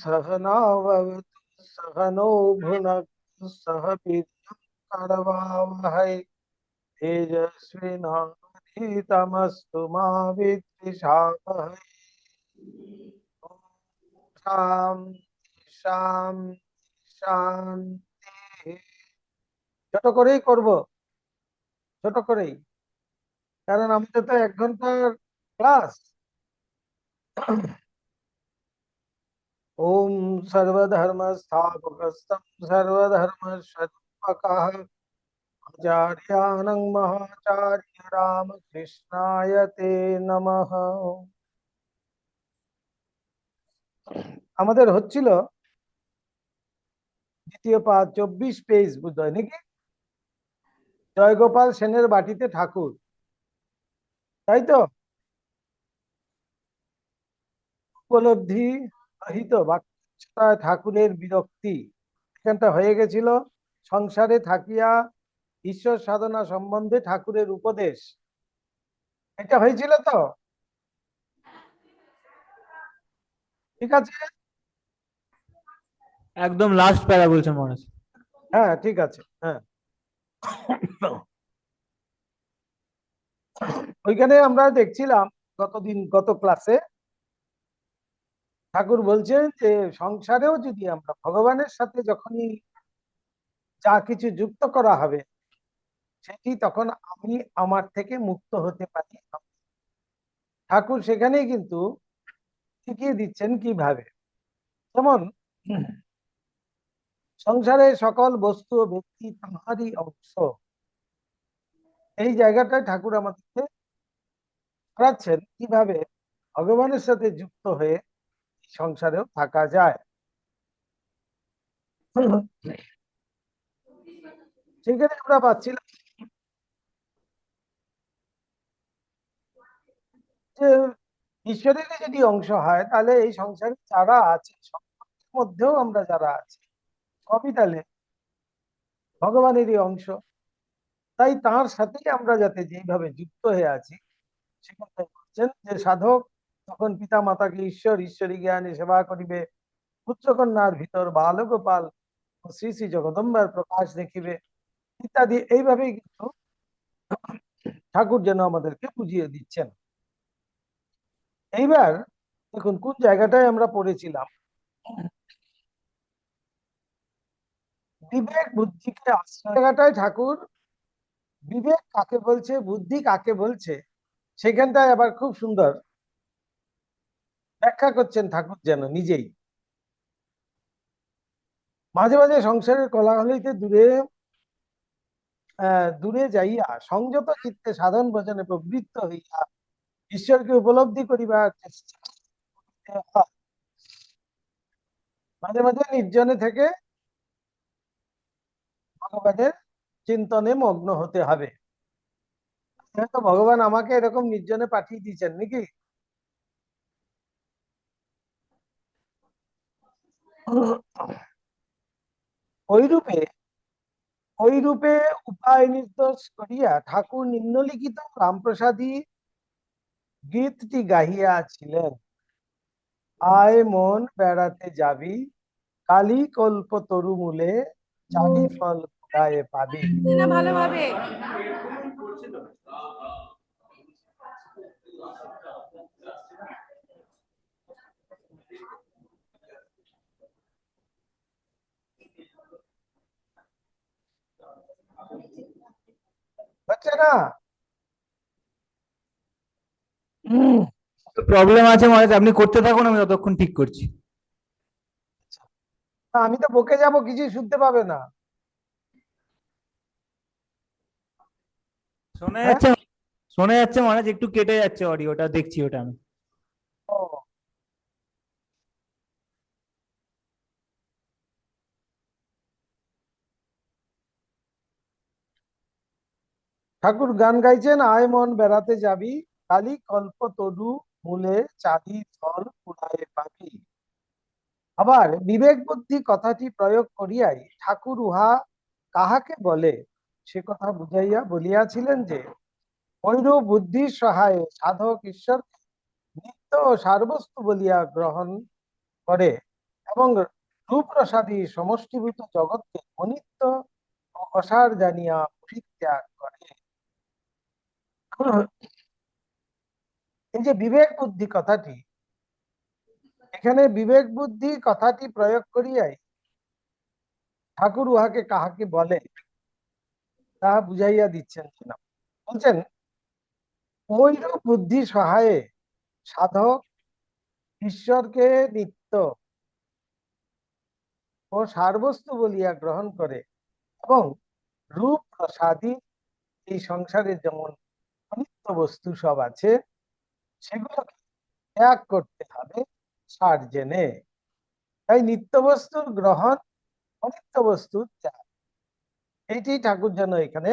सहनावतु सहनो भुनक्तु सह वीर्यं करवावहै तेजस्विनावधीतमस्तु मा विद्विषावहै। शान्ति शान्ति शान्ति। ছোট করেই করব, ছোট করেই, কারণ আমাদের তো 1 ঘন্টার ক্লাস। ओम सर्वधर्म स्थापकस्तं सर्वधर्म स्वरूपकः आचार्यानं महाचार्य रामकृष्णाय ते नमः। আমাদের হচ্ছিল দ্বিতীয় পাঠ, 24 পেজ বোধ হয় নাকি, জয়গোপাল সেনের বাটিতে ঠাকুর, তাই তো? উপলব্ধি রহিত বাক্যটা ঠাকুরের বিরক্তি, এখানটা হয়ে গেছিল। সংসারে থাকিয়া ঈশ্বর সাধনা সম্বন্ধে ঠাকুরের উপদেশ, এটা হয়েছিল তো? ঠিক আছে, একদম লাস্ট প্যারা বলছেন মহারাজ। হ্যাঁ ঠিক আছে, হ্যাঁ। ওইখানে আমরা দেখছিলাম গত ক্লাসে ঠাকুর বলছেন যে সংসারেও যদি আমরা ভগবানের সাথে যখনই যা কিছু যুক্ত করা হবে, সেটি তখন আমি আমার থেকে মুক্ত হতে পারি। ঠাকুর সেখানেই কিন্তু শিখিয়ে দিচ্ছেন কিভাবে। যেমন সংসারে সকল বস্তু ও ব্যক্তি তাহারই অংশ, এই জায়গাটায় ঠাকুর আমাদেরকে করাচ্ছেন কিভাবে ভগবানের সাথে যুক্ত হয়ে সংসারেও থাকা যায়। সেখানে আমরা পাচ্ছিলাম যে ঈশ্বরেরই যদি অংশ হয়, তাহলে এই সংসারে যারা আছে সবার মধ্যেও আমরা যারা আছি সবই তাহলে ভগবানেরই অংশ। তাই তার সাথেই আমরা যাতে যেইভাবে যুক্ত হয়ে আছি, সেখানে বলছেন যে সাধক তখন পিতা মাতাকে ঈশ্বর ঈশ্বরী জ্ঞানে সেবা করিবে, পুত্রকন্যার ভিতর বালগোপাল ও শ্রী শ্রী জগদম্বার প্রকাশ দেখিবে, ইত্যাদি। এইভাবেই কিন্তু ঠাকুর যেন আমাদেরকে বুঝিয়ে দিচ্ছেন। এইবার দেখুন কোন জায়গাটায় আমরা পড়েছিলাম, বিবেক বুদ্ধিকে আশ্রয়, জায়গাটায় ঠাকুর বিবেক কাকে বলছে, বুদ্ধি কাকে বলছে, সেখানটায় আবার খুব সুন্দর ব্যাখ্যা করছেন ঠাকুর যেন নিজেই। মাঝে মাঝে সংসারের কোলাহলিতে দূরে দূরে যাইয়া সংযত চিত্তে সাধন ভজনে প্রবৃত্ত হইয়া ঈশ্বরকে উপলব্ধি করিবার চেষ্টা করিতে হয়। মাঝে মাঝে নির্জনে থেকে ভগবানের চিন্তনে মগ্ন হতে হবে। হয়তো ভগবান আমাকে এরকম নির্জনে পাঠিয়ে দিয়েছেন নাকি। ওইরূপে ওইরূপে উপায় নির্দেশ করিয়া ঠাকুর নিম্নলিখিত রামপ্রসাদী গীতটি গাহিয়াছিলেন। আয় মন বেড়াতে যাবি, কালী কল্প তরু মূলে চাঁদি ফল কুড়ায়ে পাবি। না ভালোভাবে হচ্ছে না? প্রবলেম আছে মহারাজ, আপনি করতে থাকুন, আমি ততক্ষণ ঠিক করছি। আমি তো বকে যাব, কিছুই শুনতে পাবে না। শোনা হ্যাঁ, যাচ্ছে? শোনা যাচ্ছে মহারাজ, একটু কেটে যাচ্ছে অডিওটা, দেখছি ওটা আমি। ও, ঠাকুর গান গাইছেন, আয় মন বেড়াতে যাবি, কালী কল্প তরু মূলে চাঁদি ফল কুড়ায়ে পাবি। আবার বিবেক বুদ্ধি কথাটি প্রয়োগ করিয়াই ঠাকুর উহা কাহাকে বলে সে কথা বুঝাইয়া বলিয়াছিলেন যে ঐরূপ বুদ্ধির সহায়ে সাধক ঈশ্বর নিত্য ও সারবস্তু বলিয়া গ্রহণ করে এবং রূপ রসাদি সমষ্টিভূত জগৎকে অনিত্য ও অসার জানিয়া পরিত্যাগ করে। এই যে বিবেক বুদ্ধি কথাটি, এখানে বিবেক বুদ্ধি কথাটি প্রয়োগ করিয়াই ঠাকুর উহাকে কাহাকে বলে তা বুঝাইয়া দিচ্ছেন কিনা। বলছেন, ঐরূপ বুদ্ধি সহায়ে সাধক ঈশ্বরকে নিত্য ও সারবস্তু বলিয়া গ্রহণ করে এবং রূপ প্রসাদী এই সংসারে যেমন অনিত্য বস্তু সব আছে সেগুলোকে ত্যাগ করতে হবে সার জেনে। তাই নিত্য বস্তুর গ্রহণ, অনিত্য বস্তুর ত্যাগ, এইটি ঠাকুর যেন এখানে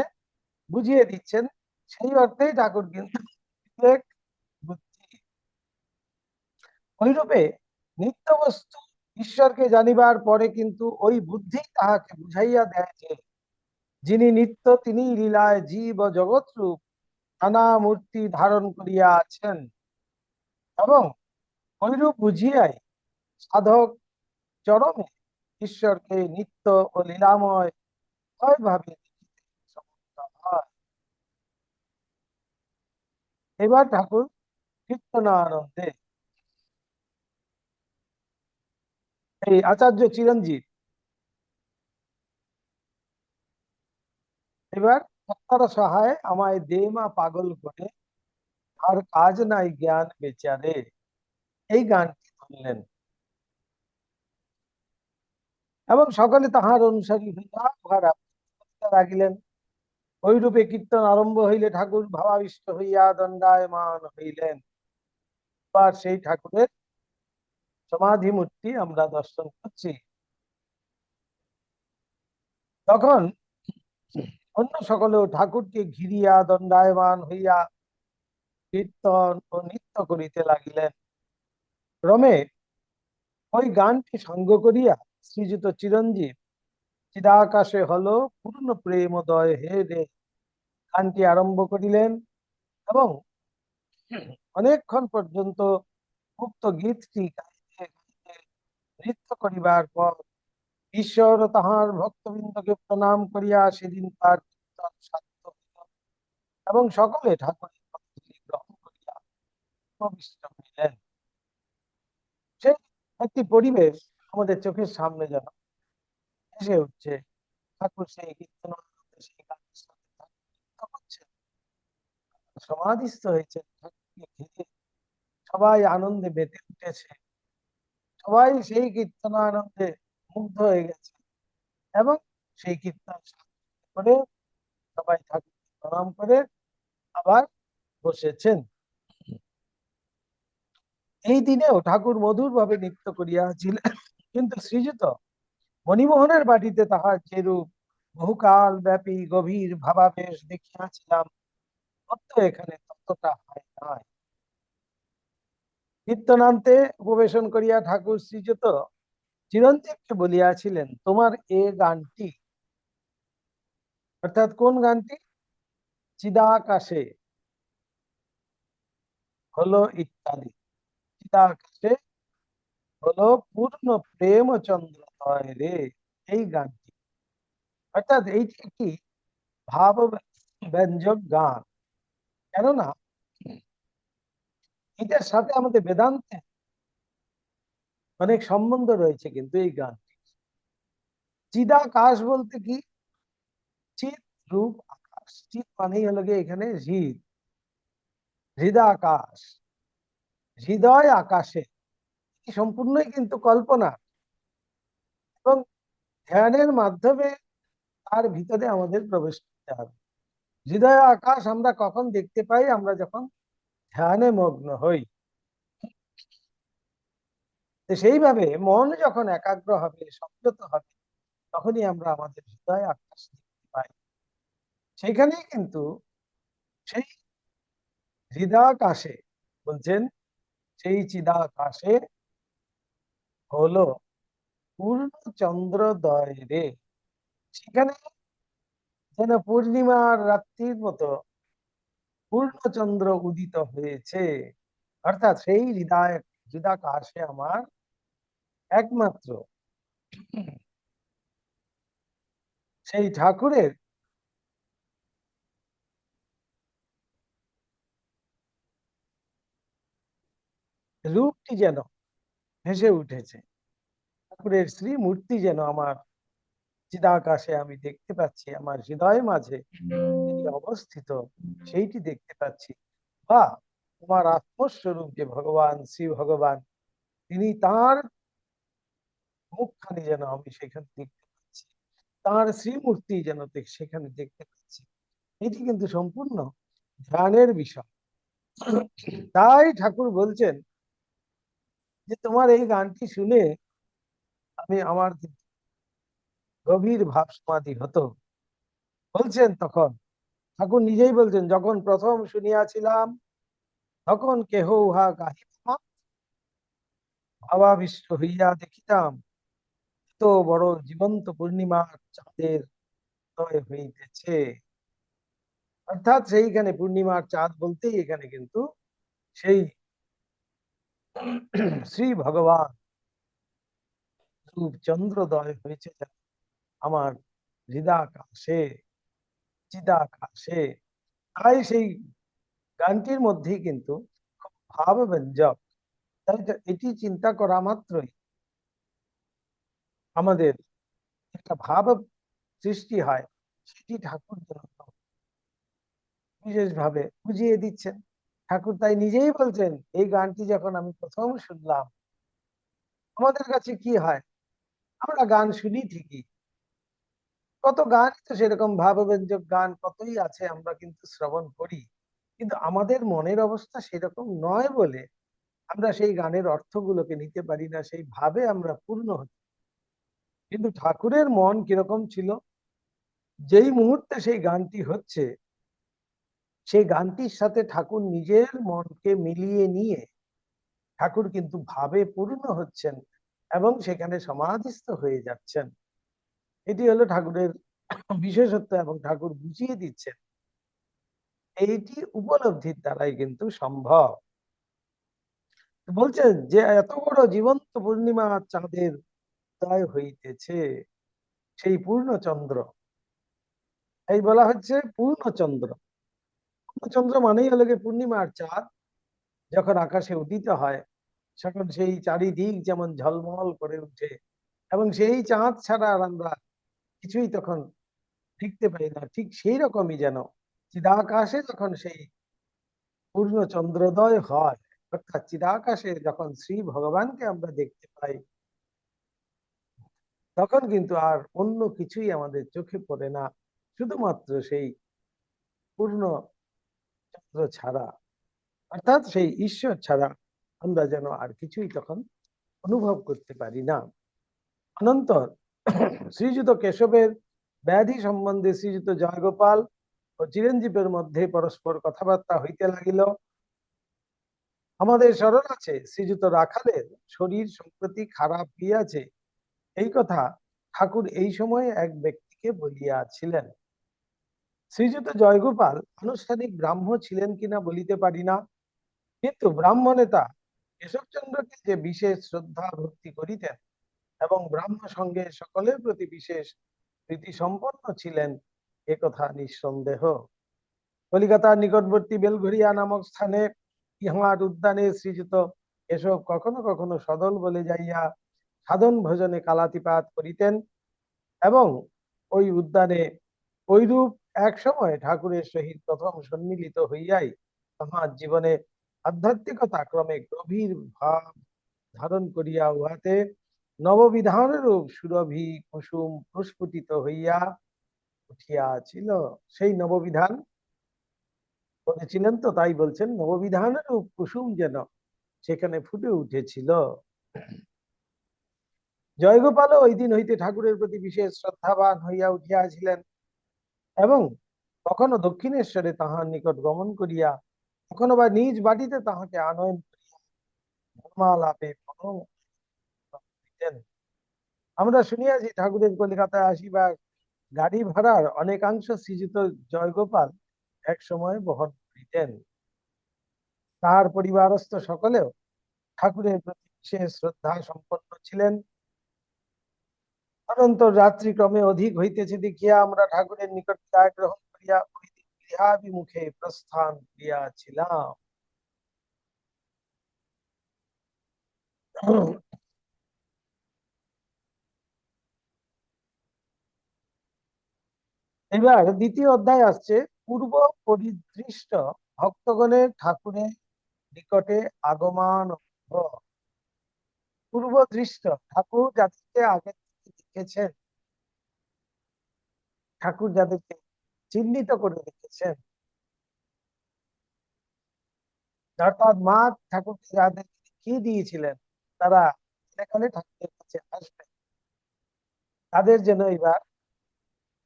বুঝিয়ে দিচ্ছেন। সেই অর্থেই ঠাকুর কিন্তু বিবেক বুদ্ধি, ওইরূপে নিত্য বস্তু ঈশ্বরকে জানিবার পরে কিন্তু ওই বুদ্ধি তাহাকে বুঝাইয়া দেয় যে যিনি নিত্য তিনি লীলায় জীব ও জগৎ রূপ নানা মূর্তি ধারণ করিয়া আছেন, এবং ঐরূপ বুঝিয়াই সাধক চরমে ঈশ্বরকে নিত্য ও লীলাময় ভাবে দেখিতে সমর্থ হয়। এবার ঠাকুর কীর্তনানন্দে এই আচার্য চিরঞ্জীব এবার সত্তার সহায় আমায় দে মা পাগল করে, আর কাজ নাই জ্ঞান বেচারে, এই গানটি ধরলেন এবং সকলে তাহার অনুসারী হইয়া উহার আবৃত্তি করিতে লাগিলেন। ওইরূপে কীর্তন আরম্ভ হইলে ঠাকুর ভাবাবিষ্ট হইয়া দণ্ডায়মান হইলেন। আর সেই ঠাকুরের সমাধি মূর্তি আমরা দর্শন করছি। তখন অন্য সকলেও ঠাকুরকে ঘিরিয়া দণ্ডায়মান হইয়া কীর্তন ও নৃত্য করিতে লাগিলেন। ক্রমে ওই গানটি সঙ্গ করিয়া শ্রীযুত চিরঞ্জীব চিদাকাশে হলো পূর্ণ প্রেমোদয় হে রে গানটি আরম্ভ করিলেন এবং অনেকক্ষণ পর্যন্ত উক্ত গীতটি গাইতে গাইতে নৃত্য করিবার পর ঈশ্বর ও তাহার ভক্তবৃন্দকে প্রণাম করিয়া সেদিন তার কীর্তন সার্থক হইল এবং সকলে ঠাকুরের পদধূলি গ্রহণ করিয়া উপবিষ্ট হইলেন। সেই একটি পরিবেশ আমাদের চোখের সামনে যেন ভেসে উঠছে। ঠাকুর সেই কীর্তন সেই গানের সাথে ঠাকুর নৃত্য করছেন, সমাধিস্থ হয়েছে, ঠাকুরকে ঘিরে সবাই আনন্দে মেতে উঠেছে, সবাই সেই কীর্তনানন্দে মুগ্ধ হয়ে গেছে এবং সেই কীর্তন করে সবাই ঠাকুরকে প্রণাম করে আবার বসেছেন। এই দিনেও ঠাকুর মধুর ভাবে নৃত্য করিয়াছিলেন, কিন্তু শ্রীযুত মণিমোহনের বাটিতে তাহার যেরূপ বহুকাল ব্যাপী গভীর ভাবাবেশ দেখিয়াছিলাম অত এখানে ততটা হয় নাই। কীর্তনান্তে উপবেশন করিয়া ঠাকুর শ্রীযুত চিরঞ্জীবকে বলিয়াছিলেন, তোমার এ গানটি, অর্থাৎ কোন গানটি? চিদাকাশে হলো ইত্যাদি। চিদাকাশে হলো পূর্ণ প্রেম চন্দ্রোদয় রে, এই গানটি, অর্থাৎ এইটি একটি ভাব ব্যঞ্জক গান। কেননা এটার সাথে আমাদের বেদান্তে অনেক সম্বন্ধ রয়েছে। কিন্তু এই গান চিদাকাশ বলতে কি? চিৎ রূপ আকাশ, চিৎ মানেই হলো গিয়ে এখানে হৃদ, হৃদাকাশ, হৃদয় আকাশে, সম্পূর্ণই কিন্তু কল্পনা এবং ধ্যানের মাধ্যমে তার ভিতরে আমাদের প্রবেশ করতে হবে। হৃদয় আকাশ আমরা কখন দেখতে পাই? আমরা যখন ধ্যানে মগ্ন হই। সেইভাবে মন যখন একাগ্র হবে, সংযত হবে, তখনই আমরা আমাদের হৃদয় আকাশ দেখতে পাই। সেখানেই কিন্তু সেই হৃদাকাশে বলছেন, সেই চিদাকাশে হলো পূর্ণ চন্দ্রোদয় রে, সেখানে যেন পূর্ণিমার রাত্রির মতো পূর্ণচন্দ্র উদিত হয়েছে। অর্থাৎ সেই হৃদাকাশে আমার একমাত্র সেই ঠাকুরের রূপটি যেন ভেসে উঠেছে, ঠাকুরের শ্রীমূর্তি যেন আমার চিদাকাশে আমি দেখতে পাচ্ছি, আমার হৃদয় মাঝে তিনি অবস্থিত সেইটি দেখতে পাচ্ছি। বা তোমার আত্মস্বরূপ যে ভগবান, শ্রী ভগবান, তিনি তার মুখখানি যেন আমি সেখানে দেখতে পাচ্ছি, তার শ্রীমূর্তি যেন সেখানে দেখতে পাচ্ছি। এটি কিন্তু সম্পূর্ণ ধ্যানের বিষয়। তাই ঠাকুর বলছেন যে তোমার এই গানটি শুনে আমার গভীর ভাব সমাধি হতো। বলছেন তখন ঠাকুর নিজেই বলছেন, যখন প্রথম শুনিয়াছিলাম তখন কেহ উহা গাহিত না, ভাবাবিষ্ট হইয়া দেখিতাম তো বড় জীবন্ত পূর্ণিমার চাঁদের উদয় হইতেছে। অর্থাৎ সেইখানে পূর্ণিমার চাঁদ বলতেই এখানে কিন্তু সেই শ্রী ভগবান রূপ চন্দ্রোদয় হয়েছে আমার হৃদাকাশে, চিদাকাশে। তাই সেই গানটির মধ্যেই কিন্তু খুব ভাবব্যঞ্জক। তাই তো এটি চিন্তা করা মাত্রই আমাদের একটা ভাব সৃষ্টি হয়, সেটি ঠাকুর বিশেষ ভাবে বুঝিয়ে দিচ্ছেন। ঠাকুর তাই নিজেই বলছেন, এই গানটি যখন আমি প্রথম শুনলাম, আমাদের কাছে কি হয়, আমরা গান শুনি ঠিকই, কত গান তো সেরকম ভাবব্যঞ্জক গান কতই আছে, আমরা কিন্তু শ্রবণ করি, কিন্তু আমাদের মনের অবস্থা সেরকম নয় বলে আমরা সেই গানের অর্থগুলোকে নিতে পারি না, সেই ভাবে আমরা পূর্ণ হই। কিন্তু ঠাকুরের মন কিরকম ছিল, যেই মুহূর্তে সেই গানটি হচ্ছে, সেই গানটির সাথে ঠাকুর নিজের মনকে মিলিয়ে নিয়ে ঠাকুর কিন্তু ভাবে পূর্ণ হচ্ছেন এবং সেখানে সমাধিস্থ হয়ে যাচ্ছেন। এটি হলো ঠাকুরের বিশেষত্ব এবং ঠাকুর বুঝিয়ে দিচ্ছেন এইটি উপলব্ধির দ্বারাই কিন্তু সম্ভব। বলছেন যে এত বড় জীবন্ত পূর্ণিমা চাঁদের উদয় হইতেছে, সেই পূর্ণচন্দ্র, এই বলা হচ্ছে পূর্ণচন্দ্র। পূর্ণচন্দ্র মানেই হলো গিয়ে পূর্ণিমার চাঁদ যখন আকাশে উদিত হয়, তখন সেই চারিদিক যেমন ঝলমল করে উঠে, এবং সেই চাঁদ ছাড়া আর আমরা কিছুই তখন দেখতে পাই না। ঠিক সেই রকমই যেন চিদাকাশে যখন সেই পূর্ণ চন্দ্রোদয় হয়, অর্থাৎ চিদাকাশে যখন শ্রী ভগবানকে আমরা দেখতে পাই, তখন কিন্তু আর অন্য কিছুই আমাদের চোখে পড়ে না, শুধুমাত্র সেই পূর্ণ চন্দ্র ছাড়া, অর্থাৎ সেই ঈশ্বর ছাড়া আমরা যেন আর কিছুই তখন অনুভব করতে পারি না। অনন্তর শ্রীযুত কেশবের ব্যাধি সম্বন্ধে শ্রীযুত জয়গোপাল ও চিরঞ্জীবের মধ্যে পরস্পর কথাবার্তা হইতে লাগিল। আমাদের স্মরণ আছে শ্রীযুত রাখালের শরীর সম্প্রতি খারাপ হইয়াছে, এই কথা ঠাকুর এই সময়ে এক ব্যক্তিকে বলিয়াছিলেন। শ্রীযুত জয়গোপাল আনুষ্ঠানিক ব্রাহ্ম ছিলেন কিনা বলিতে পারি না, কিন্তু ব্রাহ্ম নেতা কেশবচন্দ্রকে যে বিশেষ শ্রদ্ধা ভক্তি করিতেন এবং ব্রাহ্ম সঙ্গে সকলের প্রতি বিশেষ প্রীতি সম্পন্ন ছিলেন, একথা নিঃসন্দেহ। কলিকাতার নিকটবর্তী বেলঘরিয়া নামক স্থানে ইহার উদ্যানে শ্রীযুত কেশব কখনো কখনো সদল বলে যাইয়া সাধন ভোজনে কালাতিপাত করিতেন, এবং ওই উদ্যানে ঐরূপ এক সময় ঠাকুরের সহিত প্রথম সম্মিলিত হইয়াই তাহার জীবনে আধ্যাত্মিকতা ক্রমে গভীর ভাব ধারণ করিয়া উহাতে নববিধান রূপ সুরভি কুসুম প্রস্ফুটিত হইয়া উঠিয়াছিল। সেই নববিধান করেছিলেন তো, তাই বলছেন নববিধানের রূপ কুসুম যেন সেখানে ফুটে উঠেছিল। জয়গোপালও ওই দিন হইতে ঠাকুরের প্রতি বিশেষ শ্রদ্ধাবান হইয়া উঠিয়াছিলেন, এবং কখনো দক্ষিণেশ্বরে তাহার নিকট গমন করিয়া, কখনো বা নিজ বাটিতে তাহাকে আনয়ন করিয়া ধর্মালাপে দিতেন। আমরা শুনিয়াছি ঠাকুরের কলিকাতায় আসিবার গাড়ি ভাড়ার অনেকাংশ শ্রীযুত জয়গোপাল এক সময় বহন করিতেন। তাহার পরিবারস্থ সকলেও ঠাকুরের প্রতি বিশেষ শ্রদ্ধা সম্পন্ন ছিলেন। অনন্তর রাত্রি ক্রমে অধিক হইতেছে দেখিয়া আমরা ঠাকুরের নিকট বিদায় গ্রহণ করিয়া ওই দিন গৃহাভিমুখে প্রস্থান করিয়াছিলাম। এবার দ্বিতীয় অধ্যায় আসছে, পূর্ব পরিদৃষ্ট ভক্তগণের ঠাকুরের নিকটে আগমন। পূর্ব দৃষ্ট ঠাকুর যাদেরকে আগে থেকে দেখেছেন, ঠাকুর যাদেরকে চিহ্নিত করে রেখেছেন, অর্থাৎ মা ঠাকুরকে যাদেরকে দেখিয়ে দিয়েছিলেন, তারা এখানে ঠাকুরের কাছে আসবেন, তাদের জন্য এবার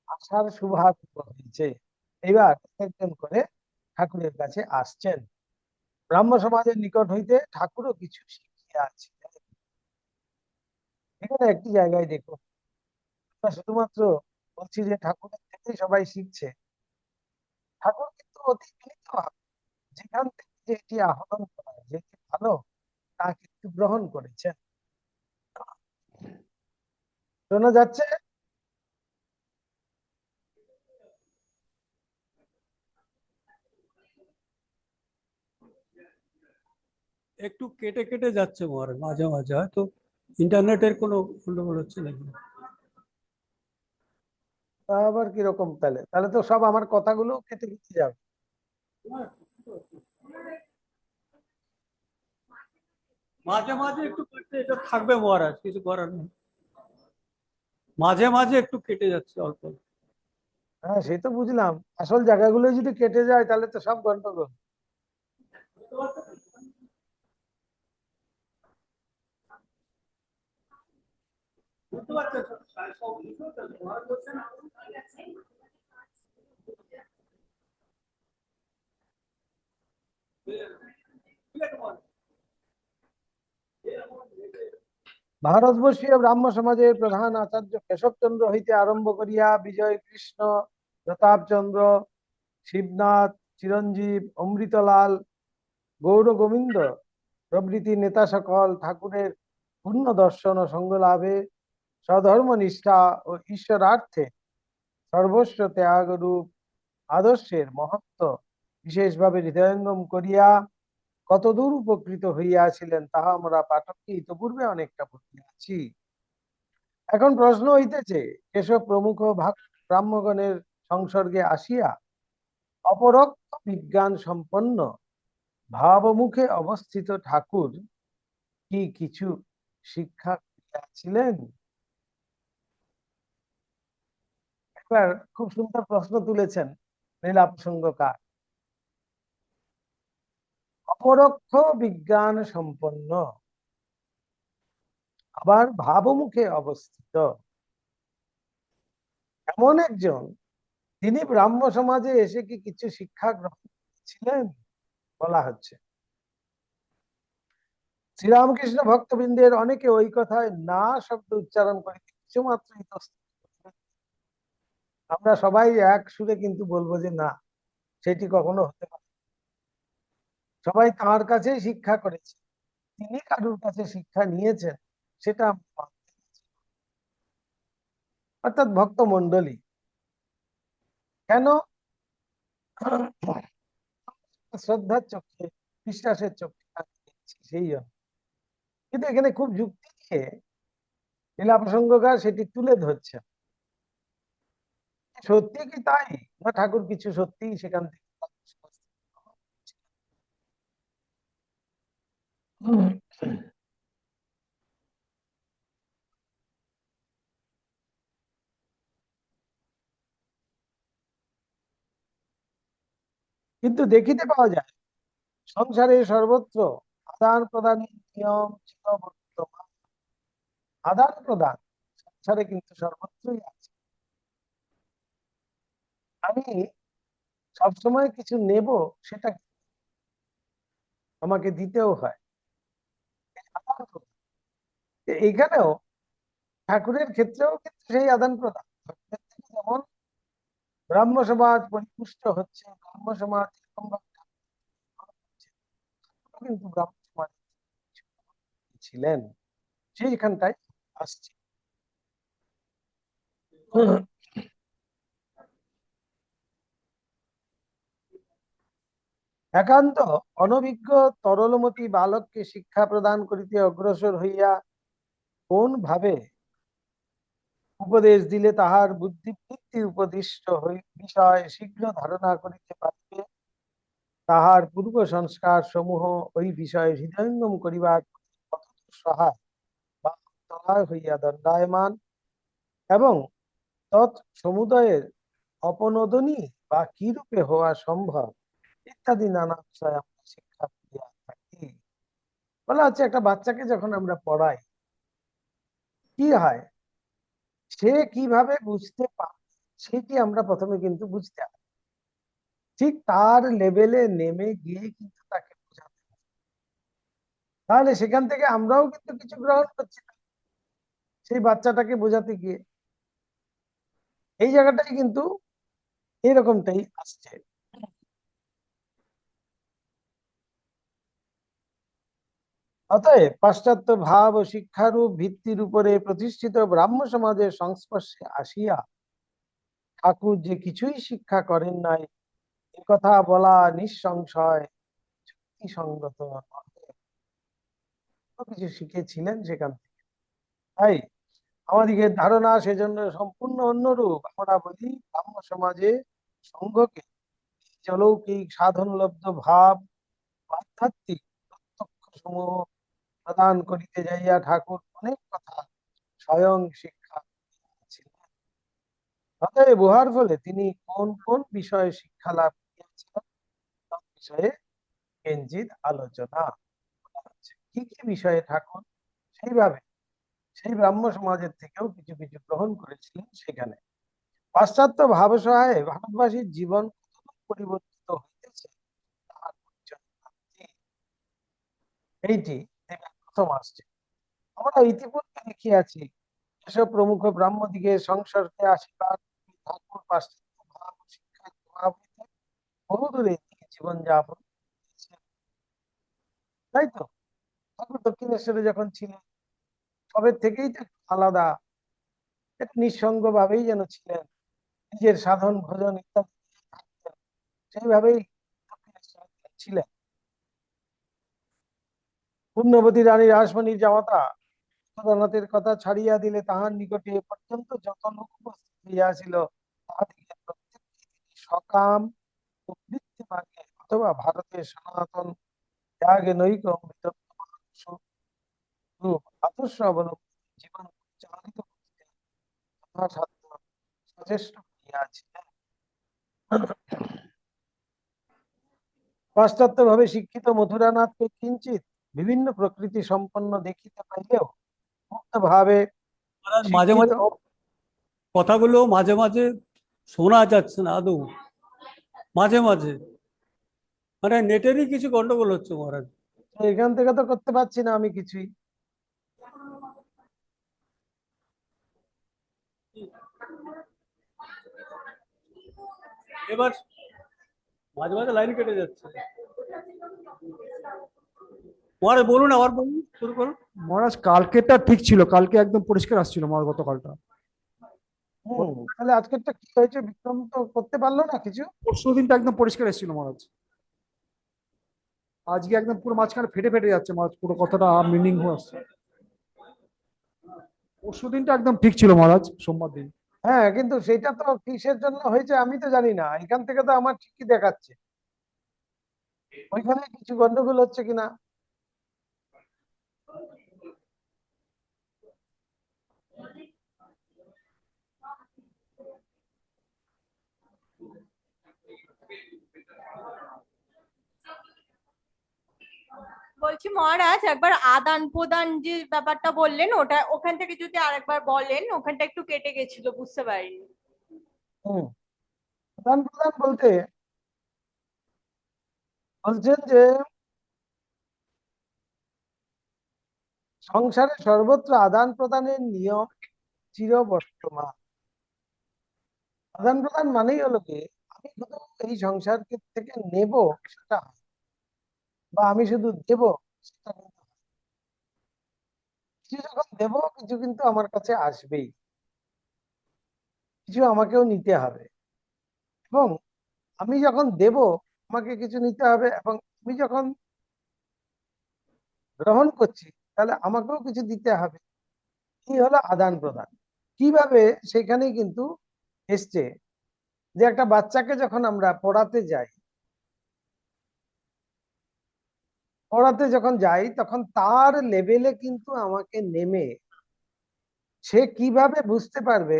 আসার সৌভাগ্য হয়েছে। এবার একজন করে ঠাকুরের কাছে আসছেন। ব্রাহ্ম সমাজের নিকট হইতে ঠাকুরও কিছু শিখিয়াছিলেন। এখানে একটি জায়গায় দেখুন, আমরা শুধুমাত্র বলছি যে ঠাকুরের থেকেই সবাই শিখছে, ঠাকুর কিন্তু অতি বিনীত ভাবে যেখান থেকে যে এটি আহরণ করা, যেটি ভালো তা কিন্তু গ্রহণ করেছেন। শোনা যাচ্ছে? একটু কেটে কেটে যাচ্ছে মহারাজ, মাঝে মাঝে হয়তো ইন্টারনেটের কোনো গন্ডগোল হচ্ছে নাকি। তা আবার কিরকম? তাহলে তাহলে তো সব আমার কথাগুলো কেটে কেটে যাবে। মাঝে মাঝে একটু কাটতে এটা থাকবে মহারাজ, কিছু করার নেই। মাঝে মাঝে একটু কেটে যাচ্ছে অল্প। হ্যাঁ, সে তো বুঝলাম, আসল জায়গাগুলো যদি কেটে যায় তাহলে তো সব গন্ডগোল। বুঝতে পারছেন তো? সব বুঝতে পারছেন? মহারাজ বলছেন, ঠিক আছে মহারাজ। ভারতবর্ষীয় ব্রাহ্ম সমাজের প্রধান আচার্য কেশবচন্দ্র হইতে আরম্ভ করিয়া বিজয় কৃষ্ণ, প্রতাপচন্দ্র, শিবনাথ, চিরঞ্জীব, অমৃতলাল, গৌর গোবিন্দ প্রভৃতি নেতা সকল ঠাকুরের পূর্ণ দর্শন ও সঙ্গ লাভে স্বধর্ম নিষ্ঠা ও ঈশ্বরার্থে সর্বস্ব ত্যাগরূপ আদর্শের মহত্ব বিশেষভাবে হৃদয়ঙ্গম করিয়া কতদূর উপকৃত হইয়াছিলেন তাহা আমরা পাঠককে ইতপূর্বে অনেকটা বলিয়াছি। এখন প্রশ্ন হইতেছে, কেশব প্রমুখ ব্রাহ্মগণের সংসর্গে আসিয়া অপরোক্ত বিজ্ঞান সম্পন্ন ভাবমুখে অবস্থিত ঠাকুর কি কিছু শিক্ষা দিয়াছিলেন? একবার খুব সুন্দর প্রশ্ন তুলেছেন লীলাপ্রসঙ্গকার। অপরোক্ষ বিজ্ঞান সম্পন্ন, আবার ভাবমুখে অবস্থিত এমন একজন, তিনি ব্রাহ্ম সমাজে এসে কি কিছু শিক্ষা গ্রহণ করেছিলেন বলা হচ্ছে। শ্রীরামকৃষ্ণ ভক্তবৃন্দের অনেকে ওই কথায় না শব্দ উচ্চারণ করে কিছুমাত্র ইতস্তত করেন। আমরা সবাই এক সুরে কিন্তু বলবো যে না, সেটি কখনো হতে পারে না। সবাই তাঁর কাছেই শিক্ষা করেছে, তিনি কারুর কাছে শিক্ষা নিয়েছেন সেটা আমরা মানতে পারছি না। অর্থাৎ ভক্ত মন্ডলী কেন? শ্রদ্ধার চোখে, বিশ্বাসের চোখে তাকে দেখছি, সেই জন্য। কিন্তু এখানে খুব যুক্তি দিয়ে লীলা প্রসঙ্গকার সেটি তুলে ধরছে। সত্যি কি তাই, না ঠাকুর কিছু সত্যি সেখান থেকে কিন্তু দেখিতে পাওয়া যায় সংসারে সর্বত্র আদান প্রদানের নিয়ম ছিল বর্তমান। আদান প্রদান সংসারে কিন্তু সর্বত্রই আছে। আমি সবসময় কিছু নেব, সেটা আমাকে দিতেও হয়। আদান প্রদান এইখানেও ঠাকুরের ক্ষেত্রেও কিন্তু সেই আদান প্রদান। ঠাকুরের থেকে যেমন ব্রাহ্ম সমাজ পরিপুষ্ট হচ্ছে, ব্রাহ্ম সমাজ এরকম ভাবে কিন্তু ব্রাহ্ম সমাজ ছিলেন সেইখানটায় আসছে। একান্ত অনভিজ্ঞ তরলমতি বালককে শিক্ষা প্রদান করিতে অগ্রসর হইয়া কোন ভাবে উপদেশ দিলে তাহার বুদ্ধিবৃত্তি উপদিষ্ট বিষয় শীঘ্র ধারণা করিতে পারিবে, তাহার পূর্ব সংস্কার সমূহ ওই বিষয়ে হৃদয়ঙ্গম করিবার কতদূর সহায় বা অন্তরায় হইয়া দণ্ডায়মান, এবং তৎ সমুদয়ের অপনোদনী বা কি রূপে হওয়া সম্ভব ইত্যাদি নানা বিষয় আমরা শিক্ষা করিয়া থাকি। বলা হচ্ছে একটা বাচ্চাকে যখন আমরা পড়াই কি হয়, সে কিভাবে বুঝতে পারে সেটি আমরা প্রথমে কিন্তু বুঝতে হবে, ঠিক তার লেভেলে নেমে গিয়ে কিন্তু তাকে বোঝাতে হবে। তাহলে সেখান থেকে আমরাও কিন্তু কিছু গ্রহণ করছি না সেই বাচ্চাটাকে বোঝাতে গিয়ে, এই জায়গাটাই কিন্তু এরকমটাই আসছে। অতএব পাশ্চাত্য ভাব ও শিক্ষারূপ ভিত্তির উপরে প্রতিষ্ঠিত ব্রাহ্ম সমাজের সংস্পর্শে আসিয়া ঠাকুর যে কিছুই শিক্ষা করেন নাই একথা বলা নিঃসংশয় যুক্তিসঙ্গত নহে। কিছু শিখেছিলেন সেখান থেকে, তাই আমাদিগের ধারণা সেজন্য সম্পূর্ণ অন্যরূপ। আমরা বলি ব্রাহ্ম সমাজে সংঘকে অলৌকিক সাধনলব্ধ ভাব আধ্যাত্মিক প্রত্যক্ষ সমূহ প্রদান করিতে যাইয়া ঠাকুর অনেক কথা স্বয়ং শিক্ষা দিয়াছিলেন। অতএব উহার ফলে তিনি কোন কোন বিষয়ে শিক্ষা লাভ করিয়াছিলেন সব বিষয়ে কিঞ্চিৎ আলোচনা করা হচ্ছে। কি কি বিষয়ে ঠাকুর সেইভাবে সেই ব্রাহ্ম সমাজের থেকেও কিছু কিছু গ্রহণ করেছিলেন সেখানে। পাশ্চাত্য ভাবসহায়ে ভারতবাসীর জীবন কতটুকু পরিবর্তিত হইতেছে তাহার পরিচয় প্রাপ্তি। এইটি প্রথম আসছে। আমরা ইতিপূর্বে দেখিয়াছি এসব প্রমুখ ব্রাহ্মদিগের সংসর্গে আসিবার ঠাকুর পাশ্চাত্য ভাব ও শিক্ষার প্রভাব হইতে বহুদূরে এগিয়ে জীবনযাপন করিতেছেন। তাই তো ঠাকুর দক্ষিণেশ্বরে যখন ছিলেন সবের থেকেই তো একটু আলাদা, একটু নিঃসঙ্গ ভাবেই যেন ছিলেন, নিজের সাধন ভজন ইত্যাদি থাকতেন, সেইভাবেই দক্ষিণেশ্বরে ছিলেন। পুণ্যবতী রানী রাসমণির জামাতা সদানতের কথা ছাড়িয়া দিলে তাহার নিকটে এ পর্যন্ত যত লোক উপস্থিত হইয়াছিল তাহাদিগের প্রত্যেককে তিনি সকাম প্রবৃত্তি মার্গে অথবা ভারতের সনাতন ত্যাগে নৈক রূপ আদর্শ অবলম্বন জীবন পরিচালিত করিতে যথাসাধ্য সচেষ্ট হইয়াছিলেন। পাশ্চাত্য ভাবে শিক্ষিত মথুরানাথকে কিঞ্চিত বিভিন্ন প্রকৃতি সম্পন্ন দেখিতে পাইলেও মুক্ত ভাবে মহারাজ মাঝে শিক্ষিত মাঝে কথাগুলো মাঝে মাঝে শোনা যাচ্ছে না আদৌ, মাঝে মাঝে মানে নেটেরই কিছু গন্ডগোল হচ্ছে মহারাজ। এখান থেকে তো করতে পারছি না আমি কিছুই। এবার মাঝে মাঝে লাইন কেটে যাচ্ছে। মহারাজ বলুন, আবার বলুন, শুরু করুন। মহারাজ কালকেরটা ঠিক ছিল, কালকে একদম পরিষ্কার আসছিল মহারাজ, গতকালটা। তাহলে আজকেরটা কি হয়েছে, বিক্রম তো করতে পারলো না কিছু। পরশু দিনটা একদম পরিষ্কার এসেছিল মহারাজ, আজকে একদম পুরো মাঝখানে ফেটে ফেটে যাচ্ছে মহারাজ, পুরো কথাটা মিনিং আসছে। পরশু দিনটা একদম ঠিক ছিল মহারাজ, সোমবার দিন। হ্যাঁ, কিন্তু সেটা তো কিসের জন্য হয়েছে আমি তো জানি না, এখান থেকে তো আমার ঠিকই দেখাচ্ছে, ওইখানে কিছু গন্ডগোল হচ্ছে কিনা। বলছি মহারাজ, একবার আদান প্রদান যে ব্যাপারটা বললেন ওটা ওখান থেকে যদি আরেকবার বলেন, ওখানটা একটু কেটে গেছিল, বুঝতে পারিনি। হম আদান প্রদান বলতে বলছেন যে সংসারে সর্বত্র আদান প্রদানের নিয়ম চিরবর্তমান। আদান প্রদান মানেই হলো কি, আমি শুধু এই সংসার থেকে নেব সেটা হয়, বা আমি শুধু দেব সেটা কিন্তু হয়। কিছু যখন দেব কিছু কিন্তু আমার কাছে আসবেই, কিছু আমাকেও নিতে হবে, এবং আমি যখন দেব আমাকে কিছু নিতে হবে, এবং আমি যখন গ্রহণ করছি তাহলে আমাকেও কিছু দিতে হবে। কি হলো আদান প্রদান। কিভাবে সেখানেই কিন্তু এসছে যে একটা বাচ্চাকে যখন আমরা পড়াতে যখন যাই তখন তার লেভেলে কিন্তু আমাকে নেমে সে কিভাবে বুঝতে পারবে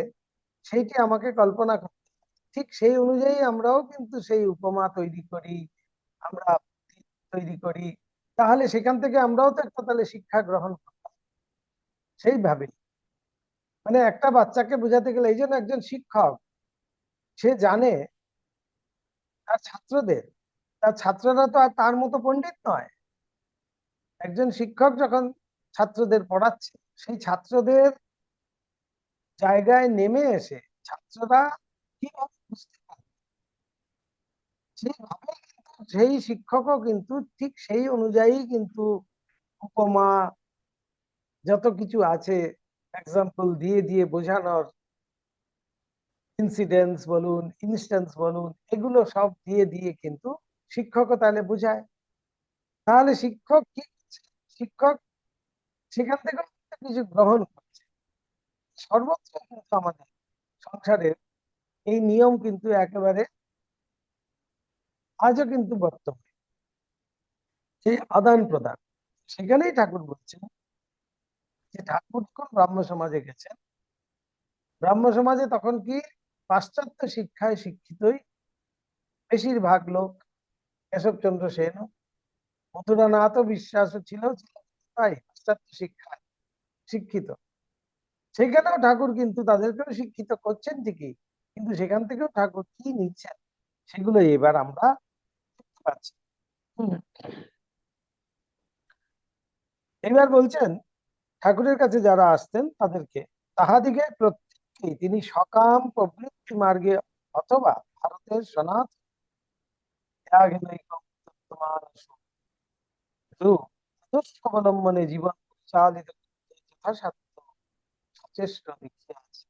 সেইটি আমাকে কল্পনা করতে হবে। ঠিক সেই অনুযায়ী আমরাও কিন্তু সেই উপমা তৈরি করি, আমরা তৈরি করি, তাহলে সেখান থেকে আমরাও তো একটা তাহলে শিক্ষা গ্রহণ করতাম সেইভাবে। মানে একটা বাচ্চাকে বোঝাতে গেলে এই জন্য একজন শিক্ষক সে জানে তার ছাত্ররা তো আর তার মতো পণ্ডিত নয়। একজন শিক্ষক যখন ছাত্রদের পড়াচ্ছে সেই ছাত্রদের জায়গায় নেমে এসে ছাত্ররা কিভাবে বুঝতে পারে সেইভাবে কিন্তু সেই শিক্ষকও কিন্তু ঠিক সেই অনুযায়ী কিন্তু উপমা যত কিছু আছে এক্সাম্পল দিয়ে দিয়ে বোঝানোর, ইনসিডেন্স বলুন ইনস্ট্যান্স বলুন, এগুলো সব দিয়ে দিয়ে কিন্তু শিক্ষকও তাহলে বোঝায়। তাহলে শিক্ষক কি করছে? শিক্ষক সেখান থেকে কিছু গ্রহণ করছে। সর্বত্র কিন্তু আমাদের সংসারের এই নিয়ম কিন্তু একেবারে আজও কিন্তু বর্তমান, সেই আদান প্রদান। সেখানেই ঠাকুর বলছেন যে ঠাকুর যখন ব্রাহ্ম সমাজে গেছেন, ব্রাহ্ম সমাজে তখন কি পাশ্চাত্য শিক্ষায় শিক্ষিতই বেশিরভাগ লোক। কেশবচন্দ্র সেন, মথুরানাথ বিশ্বাসও ছিল তাই পাশ্চাত্য শিক্ষায় শিক্ষিত। সেখানেও ঠাকুর কিন্তু তাদেরকেও শিক্ষিত করছেন ঠিকই, কিন্তু সেখান থেকেও ঠাকুর কি নিচ্ছেন সেগুলো এবার আমরা দেখতে পাচ্ছি। হুম। এবার বলছেন ঠাকুরের কাছে যারা আসতেন তাদেরকে তাহাদিগের প্রত্যেককেই তিনি সকাম প্রবৃত্তি মার্গে অথবা ভারতের সনাতন ত্যাগেনৈকম তত্ত্বমানসু আদর্শ অবলম্বনে জীবন পরিচালিত করতে যথাসাধ্য সচেষ্ট দেখিয়াছি।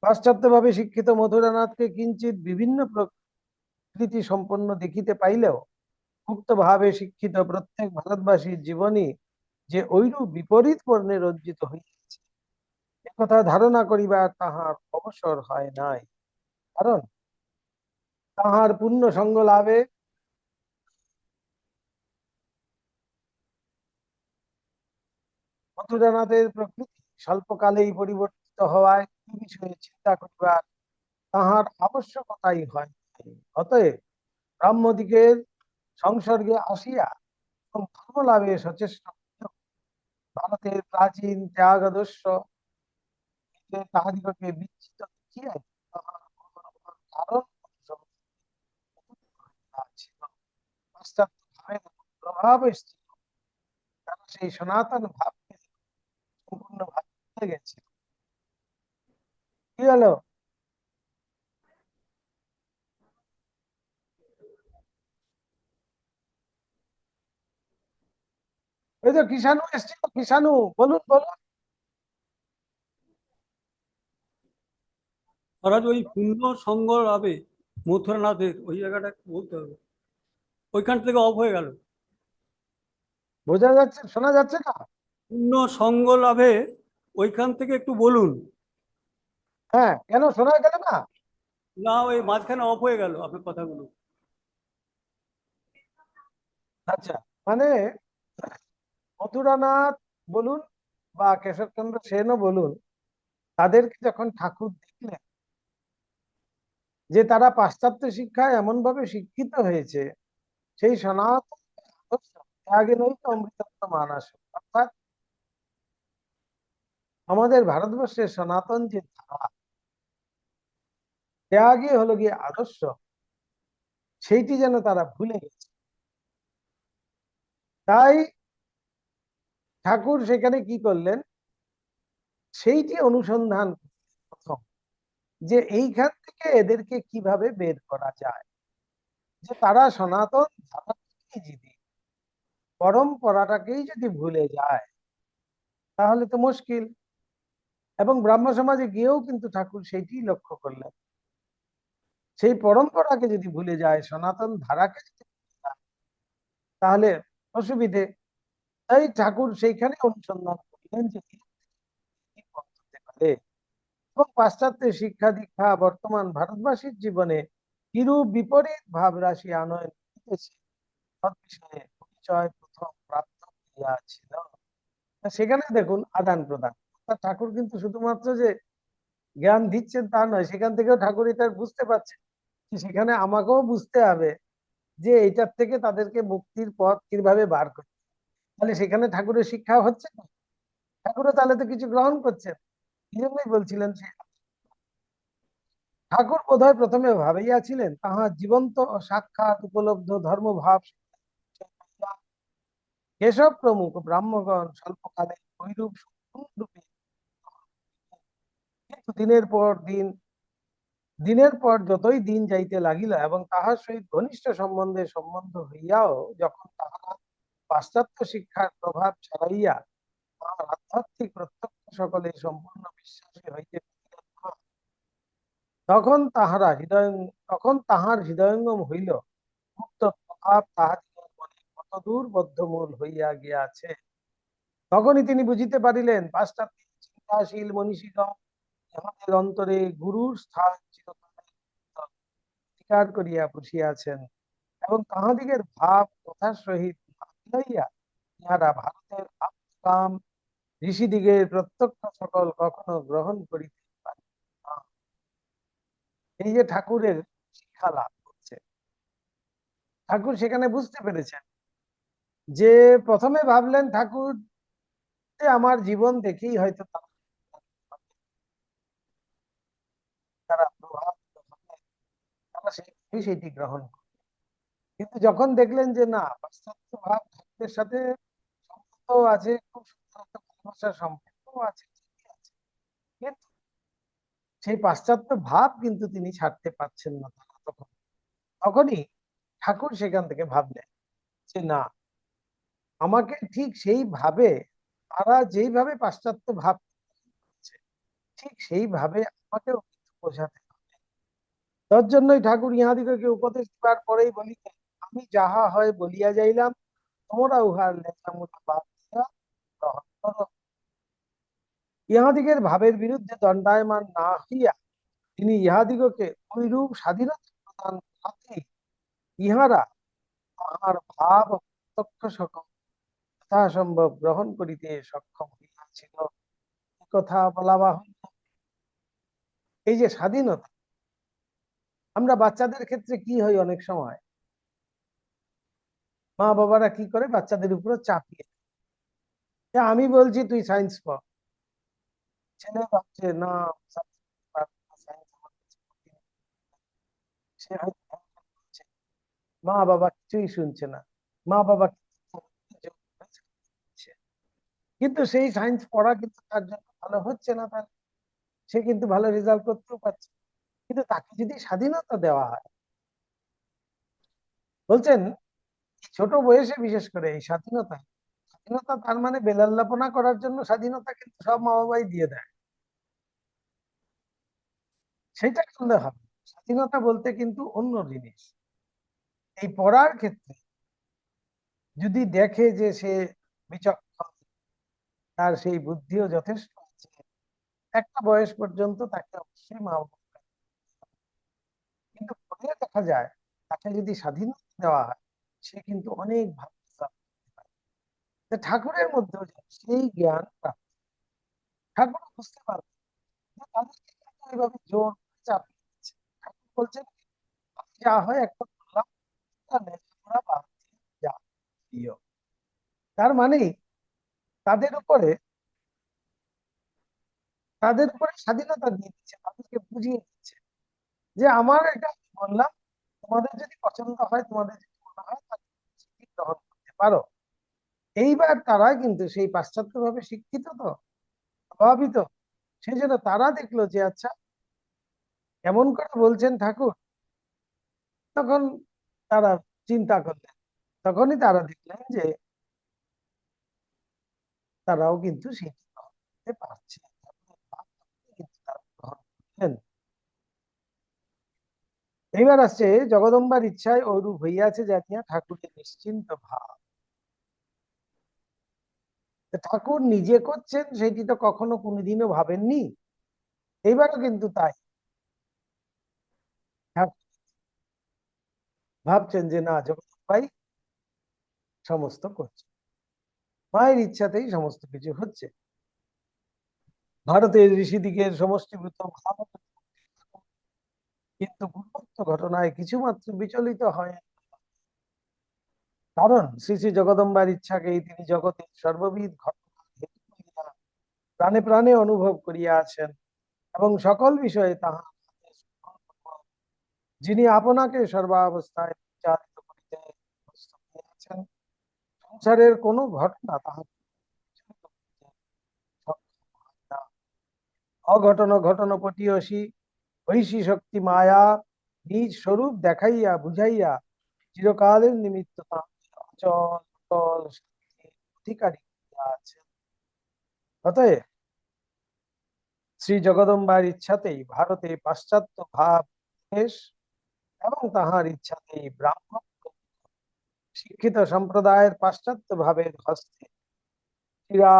পাশ্চাত্য ভাবে শিক্ষিত মধুরানাথকে কিঞ্চিত বিভিন্ন প্রকৃতি সম্পন্ন দেখিতে পাইলেও মুক্ত ভাবে শিক্ষিত প্রত্যেক ভারতবাসীর জীবনী যে ঐরূপ বিপরীত বর্ণে রঞ্জিত হইয়াছে একথা ধারণা করিবার তাহার অবসর হয় নাই। কারণ তাহার পূর্ণ সঙ্গ লাভে মথুরানাথের প্রকৃতি স্বল্পকালেই পরিবর্তিত হওয়ায় এই বিষয়ে চিন্তা করিবার তাহার আবশ্যকতাই হয় নাই। অতএব ব্রাহ্মদিগের সংসর্গে আসিয়া এবং ধর্ম লাভে সচেষ্ট হইল। ভারতের প্রাচীন ত্যাগ আদর্শ হইতে তাহাদিগকে বিচ্ছিত দেখিয়া তাহার কারণ ছিল পাশ্চাত্য ভাবের প্রভাব এসেছিল। তারা সেই সনাতন ভাবকে সম্পূর্ণ ভাবে ভুলে গেছে। কি হলো? ওই তো কিষাণু এসেছিল, কিষাণু বলুন বলুন। মহারাজ ওই পূর্ণ সঙ্গ লাভে মথুরানাথের ওই জায়গাটা বলতে হবে, ওইখান থেকে অফ হয়ে গেল। বোঝা যাচ্ছে, শোনা যাচ্ছে না? পূর্ণ সঙ্গ লাভে ওইখান থেকে একটু বলুন। হ্যাঁ, কেন শোনা গেল না? না, ওই মাঝখানে অফ হয়ে গেল আপনার কথাগুলো। আচ্ছা, মানে মথুরানাথ বলুন বা কেশবচন্দ্র সেনও বলুন, তাদেরকে যখন ঠাকুর দেখলেন যে তারা পাশ্চাত্য শিক্ষায় এমন ভাবে শিক্ষিত হয়েছে, সেই সনাতন আদর্শ ত্যাগে নৈক অমৃতত্ব মানস, অর্থাৎ আমাদের ভারতবর্ষের সনাতন যে ধারা, ত্যাগই হলো গিয়ে আদর্শ, সেইটি যেন তারা ভুলে গেছে। তাই ঠাকুর সেখানে কি করলেন, সেইটি অনুসন্ধান প্রথম যে এইখান থেকে এদেরকে কিভাবে বের করা যায়, যে তারা সনাতন ধারাটাকেই যদি পরম্পরাটাকেই যদি ভুলে যায় তাহলে তো মুশকিল। এবং ব্রাহ্ম সমাজে গিয়েও কিন্তু ঠাকুর সেইটি লক্ষ্য করলেন, সেই পরম্পরাকে যদি ভুলে যায়, সনাতন ধারাকে যদি ভুলে যায়, তাহলে অসুবিধে। তাই ঠাকুর সেইখানে অনুসন্ধান করলেন যে কি পথ হতে পারে। এবং পাশ্চাত্য শিক্ষা দীক্ষা বর্তমান ভারতবাসীর জীবনে কিরূপ বিপরীত ভাব রাশি আনয়ন করিতেছে, তদ্বিষয়ে পরিচয় প্রথম প্রাপ্ত হইয়াছিল। সেখানে দেখুন আদান প্রদান। অর্থাৎ ঠাকুর কিন্তু শুধুমাত্র যে জ্ঞান দিচ্ছেন তা নয়, সেখান থেকেও ঠাকুর এটা বুঝতে পারছেন যে সেখানে আমাকেও বুঝতে হবে যে এইটার থেকে তাদেরকে মুক্তির পথ কিভাবে বার করতে। তাহলে সেখানে ঠাকুরের শিক্ষা হচ্ছে না, ঠাকুরও তাহলে তো কিছু গ্রহণ করছেন। এই জন্যই বলছিলেন সে ঠাকুর বোধহয় প্রথমে ভাবিয়াছিলেন তাহার জীবন্ত ও সাক্ষাৎ উপলব্ধ ধর্মভাব কেশব প্রমুখ ব্রাহ্মগণ স্বল্পকালে ঐরূপ রূপে, কিন্তু দিনের পর যতই দিন যাইতে লাগিল এবং তাহার সহিত ঘনিষ্ঠ সম্বন্ধ হইয়াও যখন তাহারা পাশ্চাত্য শিক্ষার প্রভাব ছড়াইয়া তাহার আধ্যাত্মিক প্রত্যক্ষ সকলে সম্পূর্ণ বিশ্বাসী হইতে পারিলেন না, তখন তাহার হৃদয়ঙ্গম হইল মুক্ত প্রভাব তাহাদিগের মনে কতদূর বদ্ধমূল হইয়া গিয়াছে। তখনই তিনি বুঝিতে পারিলেন পাশ্চাত্য চিন্তাশীল মনীষীগণ ইহাদের অন্তরে গুরুর স্থান চিরকাল স্বীকার করিয়া বসিয়াছেন এবং তাহাদিগের ভাব কথার সহিত মিলাইয়া ইহারা ভারতের আত্মকাম ঋষিদিগের প্রত্যক্ষ সকল কখনো গ্রহণ করিতে পারে না। এই যে ঠাকুরের শিক্ষা লাভ করছে, ঠাকুর সেখানে বুঝতে পেরেছেন যে প্রথমে ভাবলেন ঠাকুর যে আমার জীবন দেখেই হয়তো তারা প্রভাবিত হবে, তারা সেটি গ্রহণ করবে। কিন্তু যখন দেখলেন যে না, পাশ্চাত্য ভাব ঠাকুরের সাথে সম্পর্ক আছে, খুব সুন্দর একটা ভালোবাসার সম্পর্ক আছে, ঠিকই আছে, কিন্তু সেই পাশ্চাত্য ভাব কিন্তু তিনি ছাড়তে পারছেন না। তখনই ঠাকুর সেখান থেকে ভাবলেন যে না, আমাকে ঠিক সেইভাবে তারা যেইভাবে পাশ্চাত্য ভাব করছে, ঠিক সেইভাবে আমাকেও কিন্তু বোঝাতে হবে। তার জন্যই ঠাকুর ইহাদিগকে উপদেশ দিবার পরেই বলিতেন, আমি যাহা হয় বলিয়া যাইলাম, তোমরা উহার লেখামূলা বাদ দিয়া গ্রহণ করো। ইহাদিগের ভাবের বিরুদ্ধে দণ্ডায়মান না হইয়া তিনি ইহাদিগকে ঐরূপ স্বাধীনতা প্রদান করাতে ইহারা তাহার ভাব ও প্রত্যক্ষ সকল যথাসম্ভব গ্রহণ করিতে সক্ষম হইয়াছিল। কথা বলা বাহুল্য। এই যে স্বাধীনতা, আমরা বাচ্চাদের ক্ষেত্রে কি হয়, অনেক সময় মা বাবারা কি করে বাচ্চাদের উপরে চাপিয়ে দেয়। যে আমি বলছি তুই সায়েন্স পড়, ছেলে ভাবছে না সায়েন্স আমার কাছে কঠিন। সে হয়তো ভয়ঙ্কর করছে। মা বাবা কিছুই শুনছে না, মা বাবা কিন্তু সেই সায়েন্স পড়া কিন্তু তার জন্য ভালো হচ্ছে না, তার সে কিন্তু ভালো রেজাল্ট করতেও পারছে। কিন্তু তাকে যদি স্বাধীনতা দেওয়া হয়, বলছেন ছোট বয়সে বিশেষ করে এই স্বাধীনতা, স্বাধীনতা তার মানে বেলাল্লাপনা করার জন্য স্বাধীনতা কিন্তু সব মা বাবাই দিয়ে দেয়, সেটা করলে হবে। স্বাধীনতা বলতে কিন্তু অন্য জিনিস। এই পড়ার ক্ষেত্রে যদি দেখে যে সে বিচক্ষণ, তার সেই বুদ্ধিও যথেষ্ট আছে, একটা বয়স পর্যন্ত তাকে অবশ্যই মা বাবা, কিন্তু পরে দেখা যায় তাকে যদি স্বাধীনতা দেওয়া হয়, সে কিন্তু অনেক ভালো result করতে পারে। তো ঠাকুরের মধ্যেও যেন সেই জ্ঞান প্রাপ্ত। ঠাকুর বুঝতে পারবেন যে তাদেরকে কিন্তু এইভাবে জোর করে চাপিয়ে দিচ্ছে। ঠাকুর বলছেন যা হয় একটা বললাম, তা লেখাপড়া বাদ দিয়ে যা দিও। তার মানে তাদের উপরে স্বাধীনতা দিয়ে দিচ্ছে, তাদেরকে বুঝিয়ে দিচ্ছে যে আমার এটা বললাম, তোমাদের যদি পছন্দ হয়, তোমাদের যদি মনে হয়, তাহলে সেটি গ্রহণ করতে পারো। এইবার তারা কিন্তু সেই পাশ্চাত্য ভাবে শিক্ষিত, তো প্রভাবিত, সেই জন্য তারা দেখলো যে আচ্ছা এমন করে বলছেন ঠাকুর। তখন তারা চিন্তা করলেন, তখনই তারা দেখলেন যে তারাও কিন্তু সেটি করতে পারছে কিন্তু তারা গ্রহণ করলেন। এইবার আসছে জগদম্বার ইচ্ছায় ঐরূপ হইয়াছে জানিয়া ঠাকুরের নিশ্চিন্ত ভাব। তো ঠাকুর নিজে করছেন সেটি তো কখনো কোনোদিনও ভাবেননি, এইবারও কিন্তু তাই ঠাকুর ভাবছেন যে না, জগদম্বাই সমস্ত করছে, মায়ের ইচ্ছাতেই সমস্ত কিছু হচ্ছে। ভারতের ঋষিদিগের সমষ্টিভূত ভাব কিন্তু পূর্বোক্ত ঘটনায় কিছুমাত্র বিচলিত হয় না। কারণ শ্রী শ্রী জগদম্বার ইচ্ছাকেই তিনি জগতের সর্ববিধ ঘটনা হেতু করিয়া প্রাণে প্রাণে অনুভব করিয়াছেন এবং সকল বিষয়ে তাহার হাতে সংকল্প, যিনি আপনাকে সর্বাবস্থায় বিচারিত করিতে প্রস্তুত হইয়াছেন, সংসারের কোনো ঘটনা তাহাকে বিচলিত করিতে সক্ষম হয় না। অঘটন ঘটন পটীয়সী ঐশী শক্তি মায়া নিজ স্বরূপ দেখাইয়া বুঝাইয়া চিরকালের নিমিত্ত তাহাকে অচল অটল শান্তির অধিকারী করিয়া আছেন। অতএব শ্রী জগদম্বার ইচ্ছাতেই ভারতে পাশ্চাত্য ভাব দেশ এবং তাহার ইচ্ছাতেই ব্রাহ্মণ শিক্ষিত সম্প্রদায়ের পাশ্চাত্য ভাবের হস্তে চিরা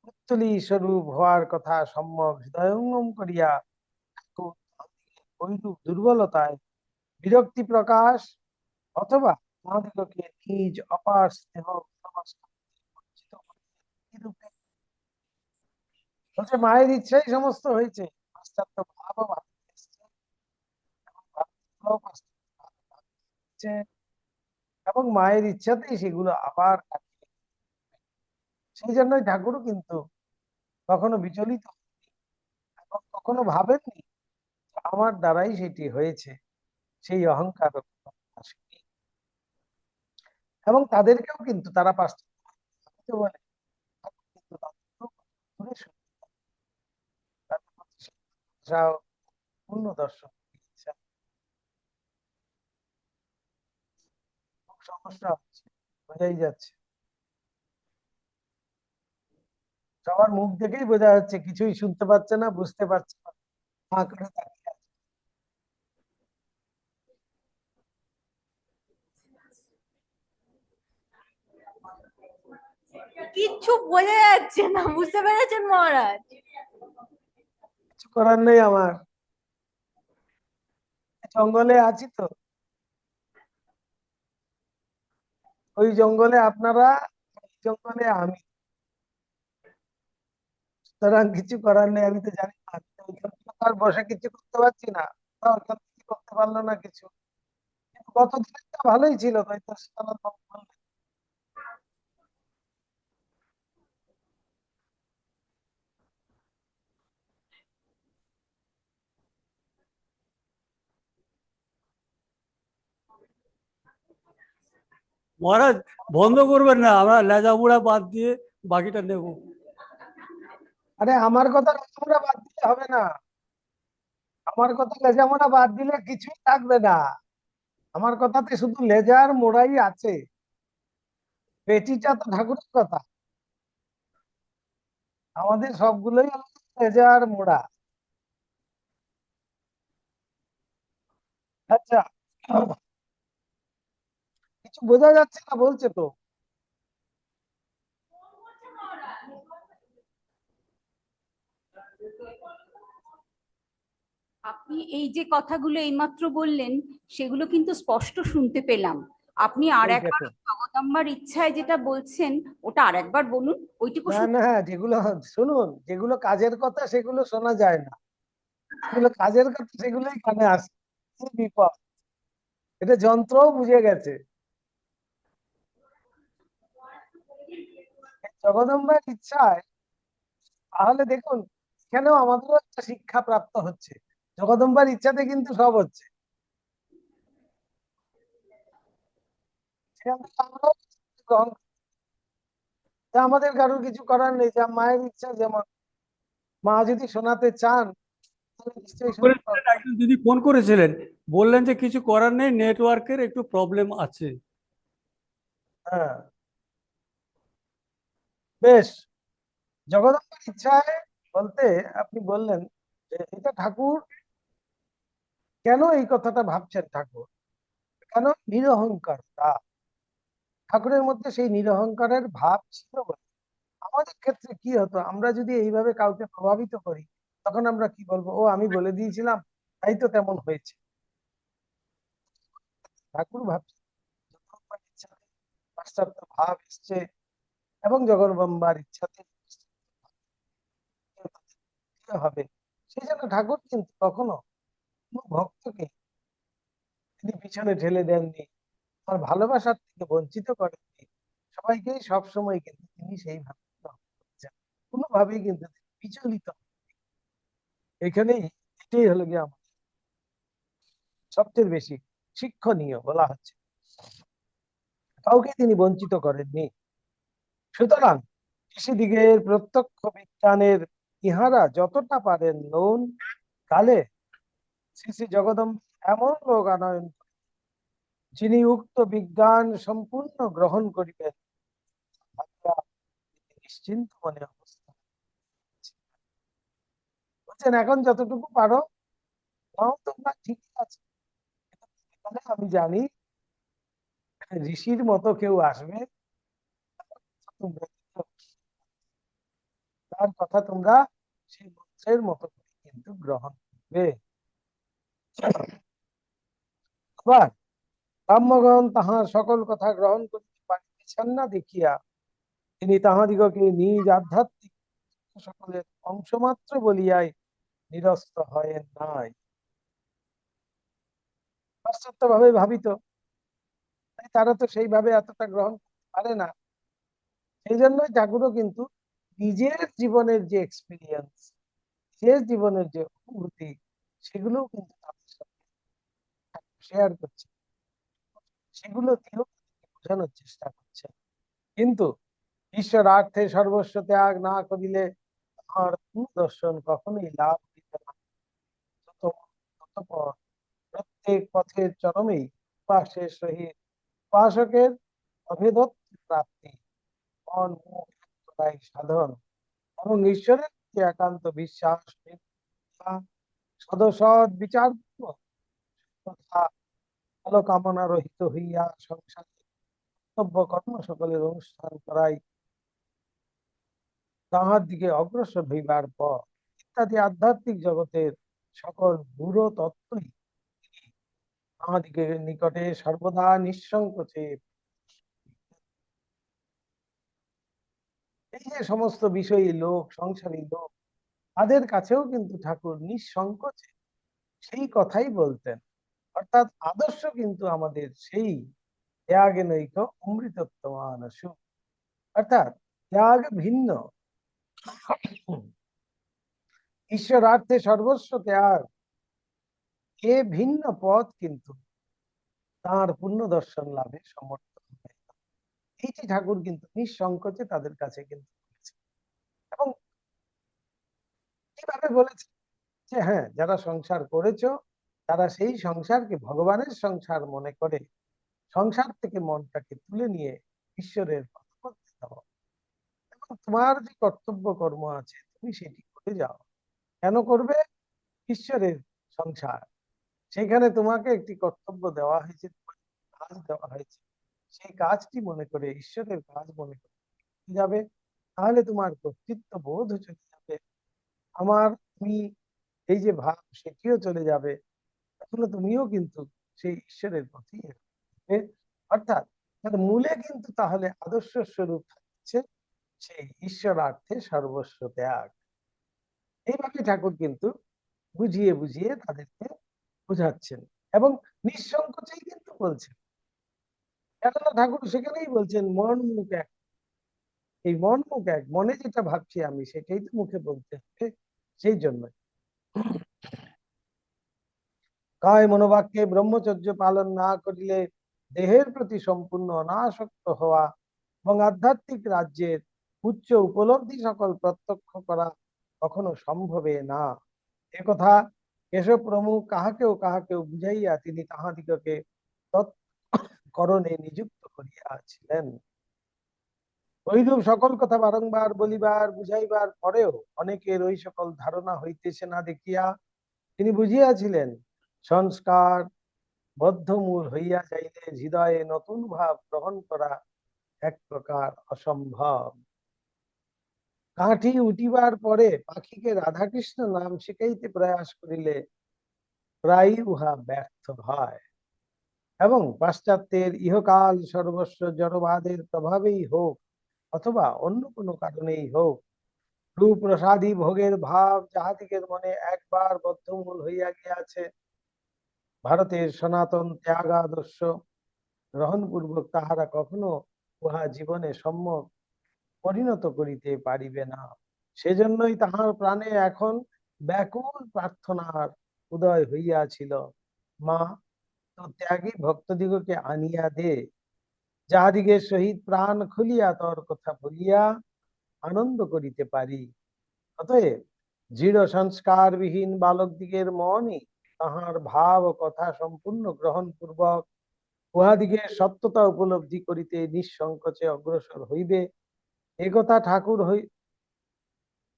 পুত্তলী স্বরূপ হওয়ার কথা সম্যক হৃদয়ঙ্গম করিয়া ঠাকুর তাহাদিগের ঐরূপ দুর্বলতায় বিরক্তি প্রকাশ অথবা তাহাদিগকে নিজ অপার স্নেহ ভালোবাসা হতে বঞ্চিত করিতে এইরূপে বলছে মায়ের ইচ্ছাই সমস্ত হয়েছে। পাশ্চাত্য ভাবও ভারতে এসেছে এবং ভারতীয়রাও পাশ্চাত্য ভাব ভাবছে এবং মায়ের ইচ্ছাতেই সেগুলো আবার কাটিয়ে দিচ্ছে। সেই জন্যই ঠাকুরও কিন্তু কখনো বিচলিত হননি এবং কখনো ভাবেননি যে আমার দ্বারাই সেটি হয়েছে, সেই অহংকার আসেনি। এবং তাদেরকেও কিন্তু তারা পাশ্চাত্য ভাবতে বলে, ঠাকুর কিন্তু তাদেরকেও দূরে সরিয়ে দেন। তাদের প্রতি সেই ভালোবাসা ও পূর্ণ দর্শন দিয়েছেন। খুব সমস্যা হচ্ছে, বোঝাই যাচ্ছে, সবার মুখ দেখেই বোঝা যাচ্ছে কিছুই শুনতে পাচ্ছে না, বুঝতে পারছে না, হাঁ করে তাকিয়ে আছে। কিচ্ছু বোঝা যাচ্ছে না, বুঝতে পেরেছেন মহারাজ? কিছু করার নেই আমার, জঙ্গলে আছি তো, ওই জঙ্গলে আপনারা, এই জঙ্গলে আমি, সুতরাং কিছু করার নেই। আমি তো জানি না, আমি তো ওইখান থেকে তো আর বসে কিছু করতে পারছি না, ওরা ওইখান থেকে করতে পারলো না কিছু। কিন্তু গত দিনটা ভালোই ছিল, তাই তো সীতানাথ বাবু বললেন। মহারাজ বন্ধ করবেন না, আমরা লেজাগুড়া বাদ দিয়ে বাকিটা নেব। আরে আমার কথা লেজামোড়া বাদ দিলে হবে না, আমার কথা লেজামোড়া বাদ দিলে কিছুই থাকবে না। আমার কথাতে শুধু লেজার মোড়াই আছে, পেটিটা তো ঠাকুরের কথা, আমাদের সবগুলোই হলো লেজার মোড়া। আচ্ছা, কিছু বোঝা যাচ্ছে না বলছে তো। আপনি এই যে কথাগুলো এইমাত্র বললেন সেগুলো কিন্তু স্পষ্ট শুনতে পেলাম। আপনি আর এই একবার দেখুন, জগদম্বার ইচ্ছায় যেটা বলছেন ওটা আর একবার বলুন, ওইটুকু না না, যেগুলো শুনুন, যেগুলো কাজের কথা সেগুলো শোনা যায় না, যেগুলো কাজের কথা সেগুলোই কানে আসে। কি বিপদ, এটা যন্ত্রও বুঝে গেছে। এই জগদম্বার ইচ্ছায় তাহলে দেখুন, এখানেও আমাদেরও একটা শিক্ষা প্রাপ্ত হচ্ছে, জগদম্বার ইচ্ছাতে কিন্তু সব হচ্ছে। সেখান থেকে আমরাও গ্রহণ করি। তা আমাদের কারোর কিছু করার নেই, যা মায়ের ইচ্ছা, যেমন মা যদি শোনাতে চান তাহলে নিশ্চয়ই শুনতে করেছিলেন, পাবো। একজন দিদি ফোন করেছিলেন, বললেন যে কিছু করার নেই, নেটওয়ার্কের একটু প্রবলেম আছে। হ্যাঁ, বেশ, জগদম্বার ইচ্ছায় বলতে আপনি বললেন যে এটা ঠাকুর কেন এই কথাটা ভাবছেন, ঠাকুর কেন নিরহংকার ঠাকুরের মধ্যে সেই নিরহংকারের ভাব ছিল বলে। আমাদের ক্ষেত্রে কি হতো, আমরা যদি এইভাবে কাউকে প্রভাবিত করি তখন আমরা কি বলবো, ও আমি বলে দিয়েছিলাম তাই তো তেমন হয়েছে। ঠাকুর ভাবছে জগন্মাতার ইচ্ছাতে পাশ্চাত্য ভাব এসছে এবং জগন্মাতার ইচ্ছাতে হবে। সেই জন্য ঠাকুর কিন্তু কখনো কোনো ভক্তকে তিনি পিছনে ঠেলে দেননি, তার ভালোবাসার থেকে বঞ্চিত করেননি। সবাইকেই সবসময় কিন্তু তিনি সেইভাবে গ্রহণ করেছেন, কোনোভাবেই কিন্তু তিনি বিচলিত হননি। এখানেই এটাই হলো গিয়ে আমার সবচেয়ে বেশি শিক্ষণীয় বলা হচ্ছে, কাউকে তিনি বঞ্চিত করেননি। সুতরাং কৃষিদিগের প্রত্যক্ষ বিজ্ঞানের ইহারা যতটা পারেন লোন কালে শ্রী শ্রী জগদম্ব এমন লোক আনয়ন করেন, যিনি উক্ত বিজ্ঞান সম্পূর্ণ গ্রহণ করিবেন, ভাবিয়া তিনি নিশ্চিন্ত মনে অবস্থা বলছেন। এখন যতটুকু পারো নাও, তোমরা ঠিকই আছে, এখানে আমি জানি ঋষির মতো কেউ আসবে, তোমরা তার কথা তোমরা সেই মন্ত্রের মতো করে কিন্তু গ্রহণ করবে। আবার ব্রাহ্মগণ তাহার সকল কথা গ্রহণ করিতে পারিতেছেন না দেখিয়া তিনি তাহাদিগকে নিজ আধ্যাত্মিক সকলের অংশমাত্র বলিয়াই নিরস্ত হয়েন নাই। পাশ্চাত্য ভাবে ভাবিত, তাই তারা তো সেইভাবে এতটা গ্রহণ করতে পারে না। সেই জন্যই ঠাকুরও কিন্তু নিজের জীবনের যে এক্সপিরিয়েন্স, নিজের জীবনের যে অনুভূতি, সেগুলোও কিন্তু তাদের সাথে শেয়ার করছে, সেগুলো দিয়েও বোঝানোর চেষ্টা করছে। কিন্তু ঈশ্বরার্থে সর্বস্ব ত্যাগ না করিলে তাহার দর্শন কখনোই লাভ হইবে না। ততপর প্রত্যেক পথের চরমেই উপাসের সহিত উপাসকের অভেদত্ব প্রাপ্তি, মন মুখ এক করাই সাধন এবং ঈশ্বরের যে একান্ত বিশ্বাস, নিষ্ঠা, সদসৎ বিচার তথা ভালো কামনা রহিত হইয়া সংসারে কর্তব্য কর্ম সকলের অনুষ্ঠান করাই তাহার দিকে অগ্রসর হইবার পর ইত্যাদি আধ্যাত্মিক জগতের সকল গূঢ় তত্ত্বই আমাদিগের নিকটে সর্বদা নিঃসংকোচে, এই যে সমস্ত বিষয়ী লোক, সংসারী লোক, তাদের কাছেও কিন্তু ঠাকুর নিঃসংকোচে সেই কথাই বলতেন। অর্থাৎ আদর্শ কিন্তু আমাদের সেই ত্যাগে নৈক অমৃতত্ব মানসু, অর্থাৎ ত্যাগ ভিন্ন, ঈশ্বরার্থে সর্বস্ব ত্যাগ এ ভিন্ন পথ কিন্তু তার পূর্ণ দর্শন লাভে সমর্থ হবে। এইটি ঠাকুর কিন্তু নিঃসংকোচে তাদের কাছে কিন্তু বলেছেন। এবং কিভাবে বলেছে যে হ্যাঁ, যারা সংসার করেছো তারা সেই সংসারকে ভগবানের সংসার মনে করে সংসার থেকে মনটাকে তুলে নিয়ে ঈশ্বরের কথা বলতে দাও এবং তোমার যে কর্তব্য কর্ম আছে তুমি সেটি করে যাও। কেন করবে? ঈশ্বরের সংসার, সেখানে তোমাকে একটি কর্তব্য দেওয়া হয়েছে, কাজ দেওয়া হয়েছে, সেই কাজটি মনে করে ঈশ্বরের কাজ মনে করে যাবে, তাহলে তোমার কর্তৃত্ব বোধ চলে যাবে, আমার তুমি এই যে ভাব সেটিও চলে যাবে, তাহলে তুমিও কিন্তু সেই ঈশ্বরের পথেই এগোবে। অর্থাৎ তার মূলে কিন্তু তাহলে আদর্শ স্বরূপ থাকছে সেই ঈশ্বরার্থে সর্বস্ব ত্যাগ। এইভাবে ঠাকুর কিন্তু বুঝিয়ে বুঝিয়ে তাদেরকে বোঝাচ্ছেন এবং নিঃসংকোচেই কিন্তু বলছেন। কেননা ঠাকুর সেখানেই বলছেন মন মুখ এক, এই মন মুখ এক, মনে যেটা ভাবছি আমি সেটাই তো মুখে বলতে হবে। সেই জন্য কায় মনোবাক্যে ব্রহ্মচর্য পালন না করিলে দেহের প্রতি সম্পূর্ণ অনাসক্ত হওয়া এবং আধ্যাত্মিক রাজ্যের উচ্চ উপলব্ধি সকল প্রত্যক্ষ করা কখনো সম্ভবে না। একথা কেশব প্রমুখ কাহাকেও কাহাকেও বুঝাইয়া তিনি তাহাদিগকে তৎকরণে নিযুক্ত করিয়াছিলেন। ওইরূপ সকল কথা বারংবার বলিবার বুঝাইবার পরেও অনেকের ওই সকল ধারণা হইতেছে না দেখিয়া তিনি বুঝিয়াছিলেন সংস্কার বদ্ধমূল হইয়া যাইলে হৃদয়ে নতুন ভাব গ্রহণ করা এক প্রকার অসম্ভব। কাঠি উঠিবার পরে পাখিকে রাধাকৃষ্ণ নাম শিখাইতে প্রয়াস করিলে প্রায়ই উহা ব্যর্থ হয়, এবং পাশ্চাত্যের ইহকাল সর্বস্ব জড়বাদের প্রভাবেই হোক অথবা অন্য কোনো কারণেই হোক, রূপ রসাদি ভোগের ভাব যাহাদিগের মনে একবার বদ্ধমূল হইয়া গিয়াছে, ভারতের সনাতন ত্যাগাদর্শ গ্রহণপূর্বক তাহারা কখনো উহা জীবনে সম্যক পরিণত করিতে পারিবে না। সেজন্যই তাহার প্রাণে এখন ব্যাকুল প্রার্থনার উদয় হইয়াছিল, মা তো ত্যাগী ভক্তদিগকে আনিয়া দে, যাহাদিগের সহিত প্রাণ খুলিয়া তোর কথা বলিয়া আনন্দ করিতে পারি। অতএব দৃঢ় সংস্কারবিহীন বালকদিগের মনই তাহার ভাব ও কথা সম্পূর্ণ গ্রহণ পূর্বক উহাদিগের সত্যতা উপলব্ধি করিতে নিঃসংকোচে অগ্রসর হইবে। একথা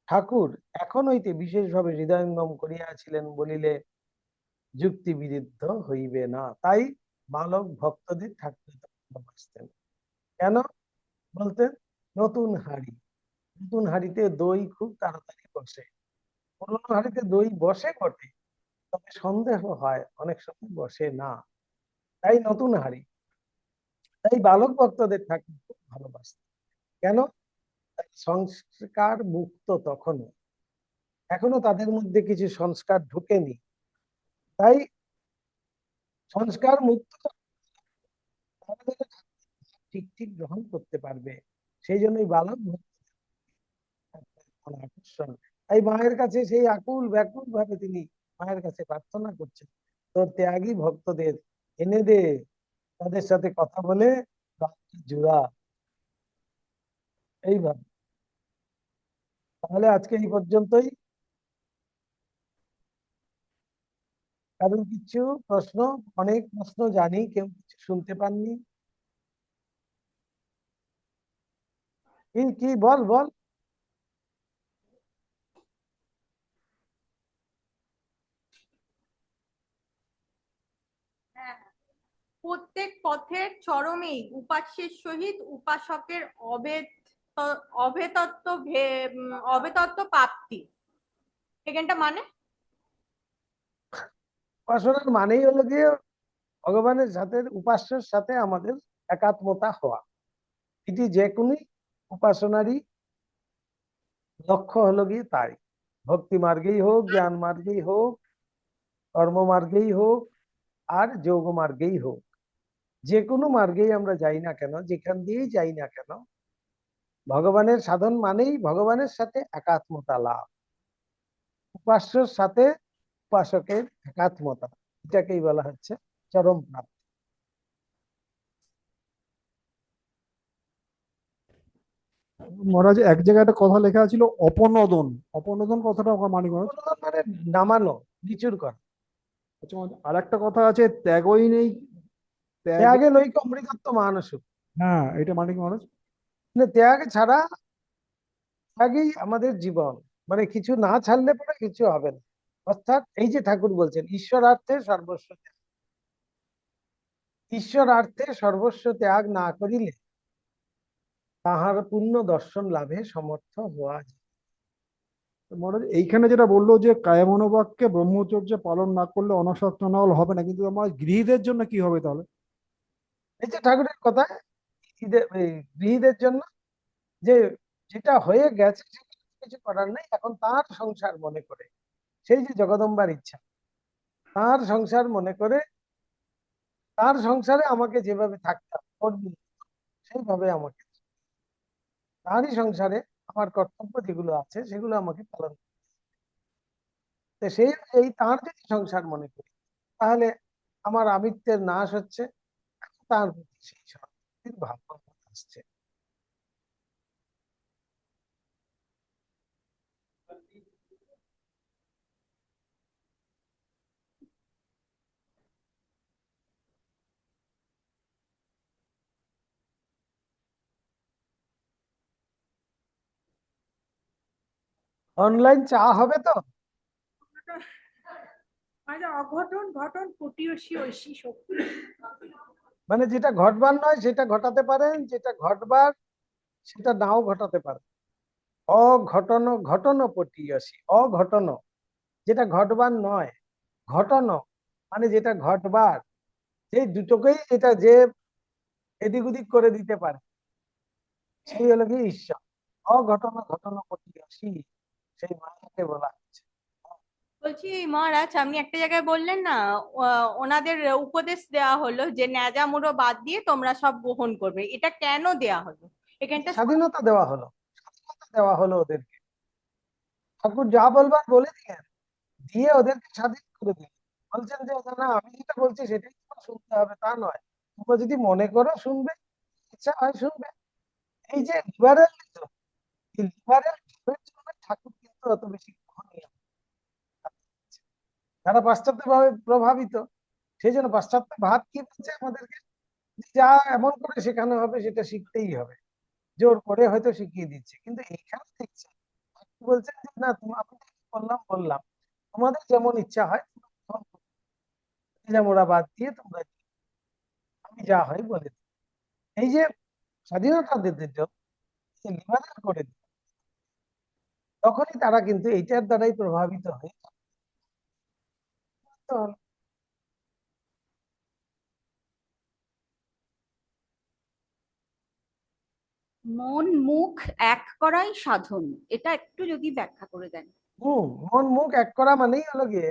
ঠাকুর এখন হইতে বিশেষভাবে হৃদয়ঙ্গম করিয়াছিলেন বলিলে যুক্তি বিরুদ্ধ হইবে না। তাই বালক ভক্তদের ঠাকুর ভালোবাসতেন। কেন বলতেন? নতুন হাঁড়ি, নতুন হাঁড়িতে দই খুব তাড়াতাড়ি বসে। পুরোনো হাঁড়িতে দই বসে বটে, তবে সন্দেহ হয় অনেক সময় বসে না। তাই নতুন হাঁড়ি। তাই বালক ভক্তদের ঠাকুর খুব ভালোবাসতেন। কেন? সংস্কার মুক্ত তখনও, এখনো তাদের মধ্যে কিছু সংস্কার ঢুকেনি। তাই সংস্কার মুক্ত ঠিক ঠিক গ্রহণ করতে পারবে। সেই জন্যই বালক ভক্ত আকর্ষণ। তাই মায়ের কাছে সেই আকুল ব্যাকুল ভাবে তিনি মায়ের কাছে প্রার্থনা করছেন, তোর ত্যাগী ভক্তদের এনে দে, তাদের সাথে কথা বলে জোড়া। এইভাবে তাহলে আজকে এই পর্যন্তই। কারণ কিছু প্রশ্ন, অনেক প্রশ্ন জানি, কেউ কিছু শুনতে পাননি। কি কি বল বল। হ্যাঁ, প্রত্যেক পথের চরমেই উপাস্যের সহিত উপাসকের অভেতত্ব অভেতত্ব প্রাপ্তি। এখানটা মানে উপাসনার মানেই হলো গিয়ে ভগবানের সাথে, উপাস্যের সাথে আমাদের একাত্মতা হওয়া। এটি যে কোনো উপাসনারই লক্ষ্য হলো গিয়ে তাই। ভক্তি মার্গেই হোক, জ্ঞান মার্গেই হোক, কর্ম মার্গেই হোক, আর যোগ মার্গেই হোক, যে কোনো মার্গেই আমরা যাই না কেন, যেখান দিয়েই যাই না কেন, ভগবানের সাধন মানেই ভগবানের সাথে একাত্মতা লাভ, উপাস্যর সাথে উপাসকের একাত্মতা, এটাকেই বলা হচ্ছে চরম প্রাপ্তি। মহারাজ এক জায়গায় একটা কথা লেখা ছিল অপনোদন, অপনোদন কথাটা আমার মানে মহারাজ। মানে নামানো, নিচুর করা। আচ্ছা মহারাজ, আর একটা কথা আছে ত্যাগই নেই, ত্যাগ। ত্যাগে নৈক অমৃতত্ব মানসু। হ্যাঁ, এটা মানে কি মহারাজ? মানে ত্যাগ ছাড়া, ত্যাগই আমাদের জীবন। মানে কিছু না ছাড়লে পরে কিছু হবে না। অর্থাৎ এই যে ঠাকুর বলছেন ঈশ্বরার্থে সর্বস্ব ত্যাগ, ঈশ্বরার্থে সর্বস্ব ত্যাগ না করিলে তাহার পূর্ণ দর্শন লাভে সমর্থ হওয়া যায়। তো মহারাজ এইখানে যেটা বললো যে কায়মনোবাক্যে ব্রহ্মচর্য পালন না করলে অনশক না হবে না, কিন্তু আমার গৃহীদের জন্য কি হবে তাহলে? এই যে ঠাকুরের কথা, এই গৃহীদের জন্য যে যেটা হয়ে গেছে সেটা কিছু করার নেই, এখন তার সংসার মনে করে, সেই যে জগদম্বার ইচ্ছা, তার সংসার মনে করে, তার সংসারে আমাকে যেভাবে থাকতে হবে কর্মী, সেইভাবে আমাকে, তারই সংসারে আমার কর্তব্য যেগুলো আছে সেগুলো আমাকে পালন করতে হবে। তো সেই এই তার যদি সংসার মনে করি, তাহলে আমার আমিত্বের নাশ হচ্ছে, তার প্রতি সেই সহানুভূতির ভাবনা আসছে। অনলাইন চা হবে তো? মানে অঘটন ঘটন পটিয়সী ঐশী শক্তি। মানে যেটা ঘটবার নয় সেটা ঘটাতে পারেন, যেটা ঘটবার সেটা নাও ঘটাতে পারেন। অঘটন ঘটন পটিয়সী, অঘটন যেটা ঘটবার নয়, ঘটন মানে যেটা ঘটবার, সেই দুটোকেই এটা যে এদিক ওদিক করে দিতে পারে সেই হলো কি ঈশ্বর। অঘটন ঘটন পটিয়সী, সেই মায়াকে বলা হচ্ছে। বলছি মহারাজ, আপনি একটা জায়গায় বললেন না, ওনাদের উপদেশ দেওয়া হলো যে ন্যাজামুড়ো বাদ দিয়ে তোমরা সব গ্রহণ করবে, এটা কেন দেয়া হলো এখানটা? স্বাধীনতা দেওয়া হলো, স্বাধীনতা দেওয়া হলো ওদেরকে। ঠাকুর যা বলবার বলে দিলেন, দিয়ে ওদেরকে স্বাধীন করে দিলেন। বলছেন যে না, আমি যেটা বলছি সেটাই তোমার শুনতে হবে তা নয়, তোমরা যদি মনে করো শুনবে, ইচ্ছা হয় শুনবে। এই যে লিবারেলিজম, এই লিবারেল জন্য ঠাকুর কিন্তু অত বেশি গ্রহণীয়। যারা পাশ্চাত্য ভাবে প্রভাবিত, সেই জন্য পাশ্চাত্য ভাব কি বলছে আমাদেরকে, যা এমন করে শেখানো হবে সেটা শিখতেই হবে, জোর করে হয়তো শিখিয়ে দিচ্ছে। কিন্তু এইখানে দেখছে ঠাকুর বলছেন যে না, আমি বললাম বললাম, তোমাদের যেমন ইচ্ছা হয় ওরা বাদ দিয়ে তোমরা আমি যা হয় বলে দিই। এই যে স্বাধীনতা দিতে লিবারেল করে দিল, তখনই তারা কিন্তু এইটার দ্বারাই প্রভাবিত হয়ে তো মন মুখ এক করাই সাধন, এটা একটু যদি ব্যাখ্যা করে দেন। মন মুখ এক করা মানেই হলো গিয়ে,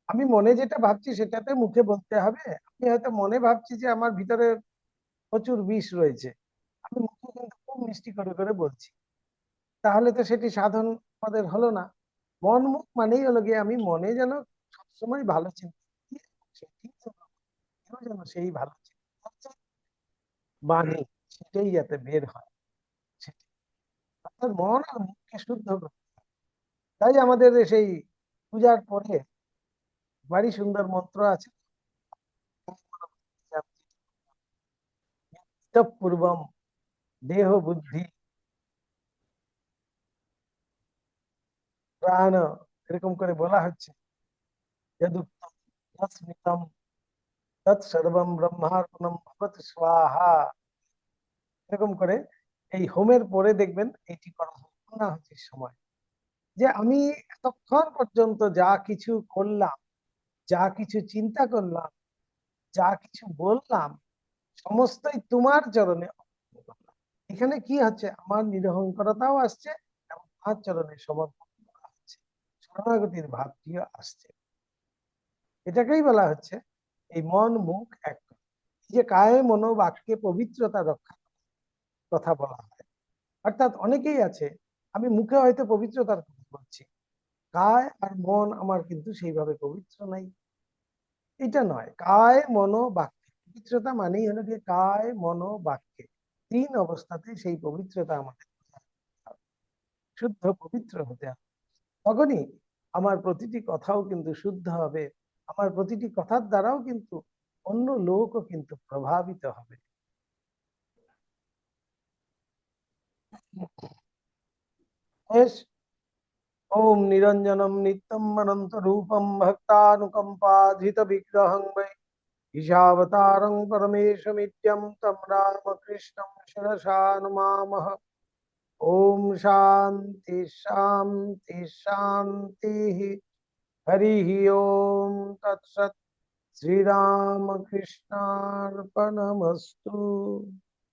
আমি মনে যেটা ভাবছি সেটাতে মুখে বলতে হবে। আমি হয়তো মনে ভাবছি যে আমার ভিতরে প্রচুর বিষ রয়েছে, আমি মুখে কিন্তু খুব মিষ্টি করে করে বলছি, তাহলে তো সেটি সাধন আমাদের হলো না। মন মুখ মানেই হলো গিয়ে আমি মনে যেন সবসময় ভালো চিন্তা করি, সেটি যেন সেই ভালো চিন্তা বাণী সেটাই যাতে বের হয়, সেটি অর্থাৎ মন আর মুখকে শুদ্ধ করে। তাই আমাদের সেই পূজার পরে বাড়ি সুন্দর মন্ত্র আছে, পূর্বম দেহ বুদ্ধি প্রাণ, এরকম করে বলা হচ্ছে, যদুক্তম যৎস্মৃতম তৎসর্বম ব্রহ্মার্পণম ভবতু স্বাহা। এরকম করে এই হোমের পরে দেখবেন এইটি করা হয় পূর্ণাহুতির সময়, যে আমি এতক্ষণ পর্যন্ত যা কিছু করলাম, যা কিছু চিন্তা করলাম, যা কিছু বললাম, সমস্তই তোমার চরণে অর্পণ করলাম। এখানে কি হচ্ছে, আমার নিরহংকারতাও আসছে এবং তার চরণে সমর্পণ করা হচ্ছে, শরণাগতির ভাবটিও আসছে। এটাকেই বলা হচ্ছে এই মন মুখ এক করা। এই যে কায়ে মনো বাক্যে পবিত্রতা রক্ষা কথা বলা হয়, অর্থাৎ অনেকেই আছে আমি মুখে হয়তো পবিত্রতার কথা বলছি, কায় আর মন আমার কিন্তু সেইভাবে পবিত্র নাই। এটা নয়, কায় মনো বাক্যে পবিত্রতা মানেই হলো যে কায় মনো বাক্যে তিন অবস্থাতে সেই পবিত্রতা আমাদের শুদ্ধ পবিত্র হতে হবে। তখনই আমার প্রতিটি কথাও কিন্তু শুদ্ধ হবে, আমার প্রতিটি কথার দ্বারাও কিন্তু অন্য লোকও কিন্তু প্রভাবিত হবে। বেশ। ওম নিরঞ্জনম নিত্যম অনন্ত রূপম ভক্তানুকম্পাধৃত বিগ্রহং বৈ ঈশাবতারং পরমেশমিত্যং তম রামকৃষ্ণং শিরসা নমামः। ओम शांति शांति शांति। हरि ओम तत्सत्। श्री राम कृष्णार्पणमस्तु।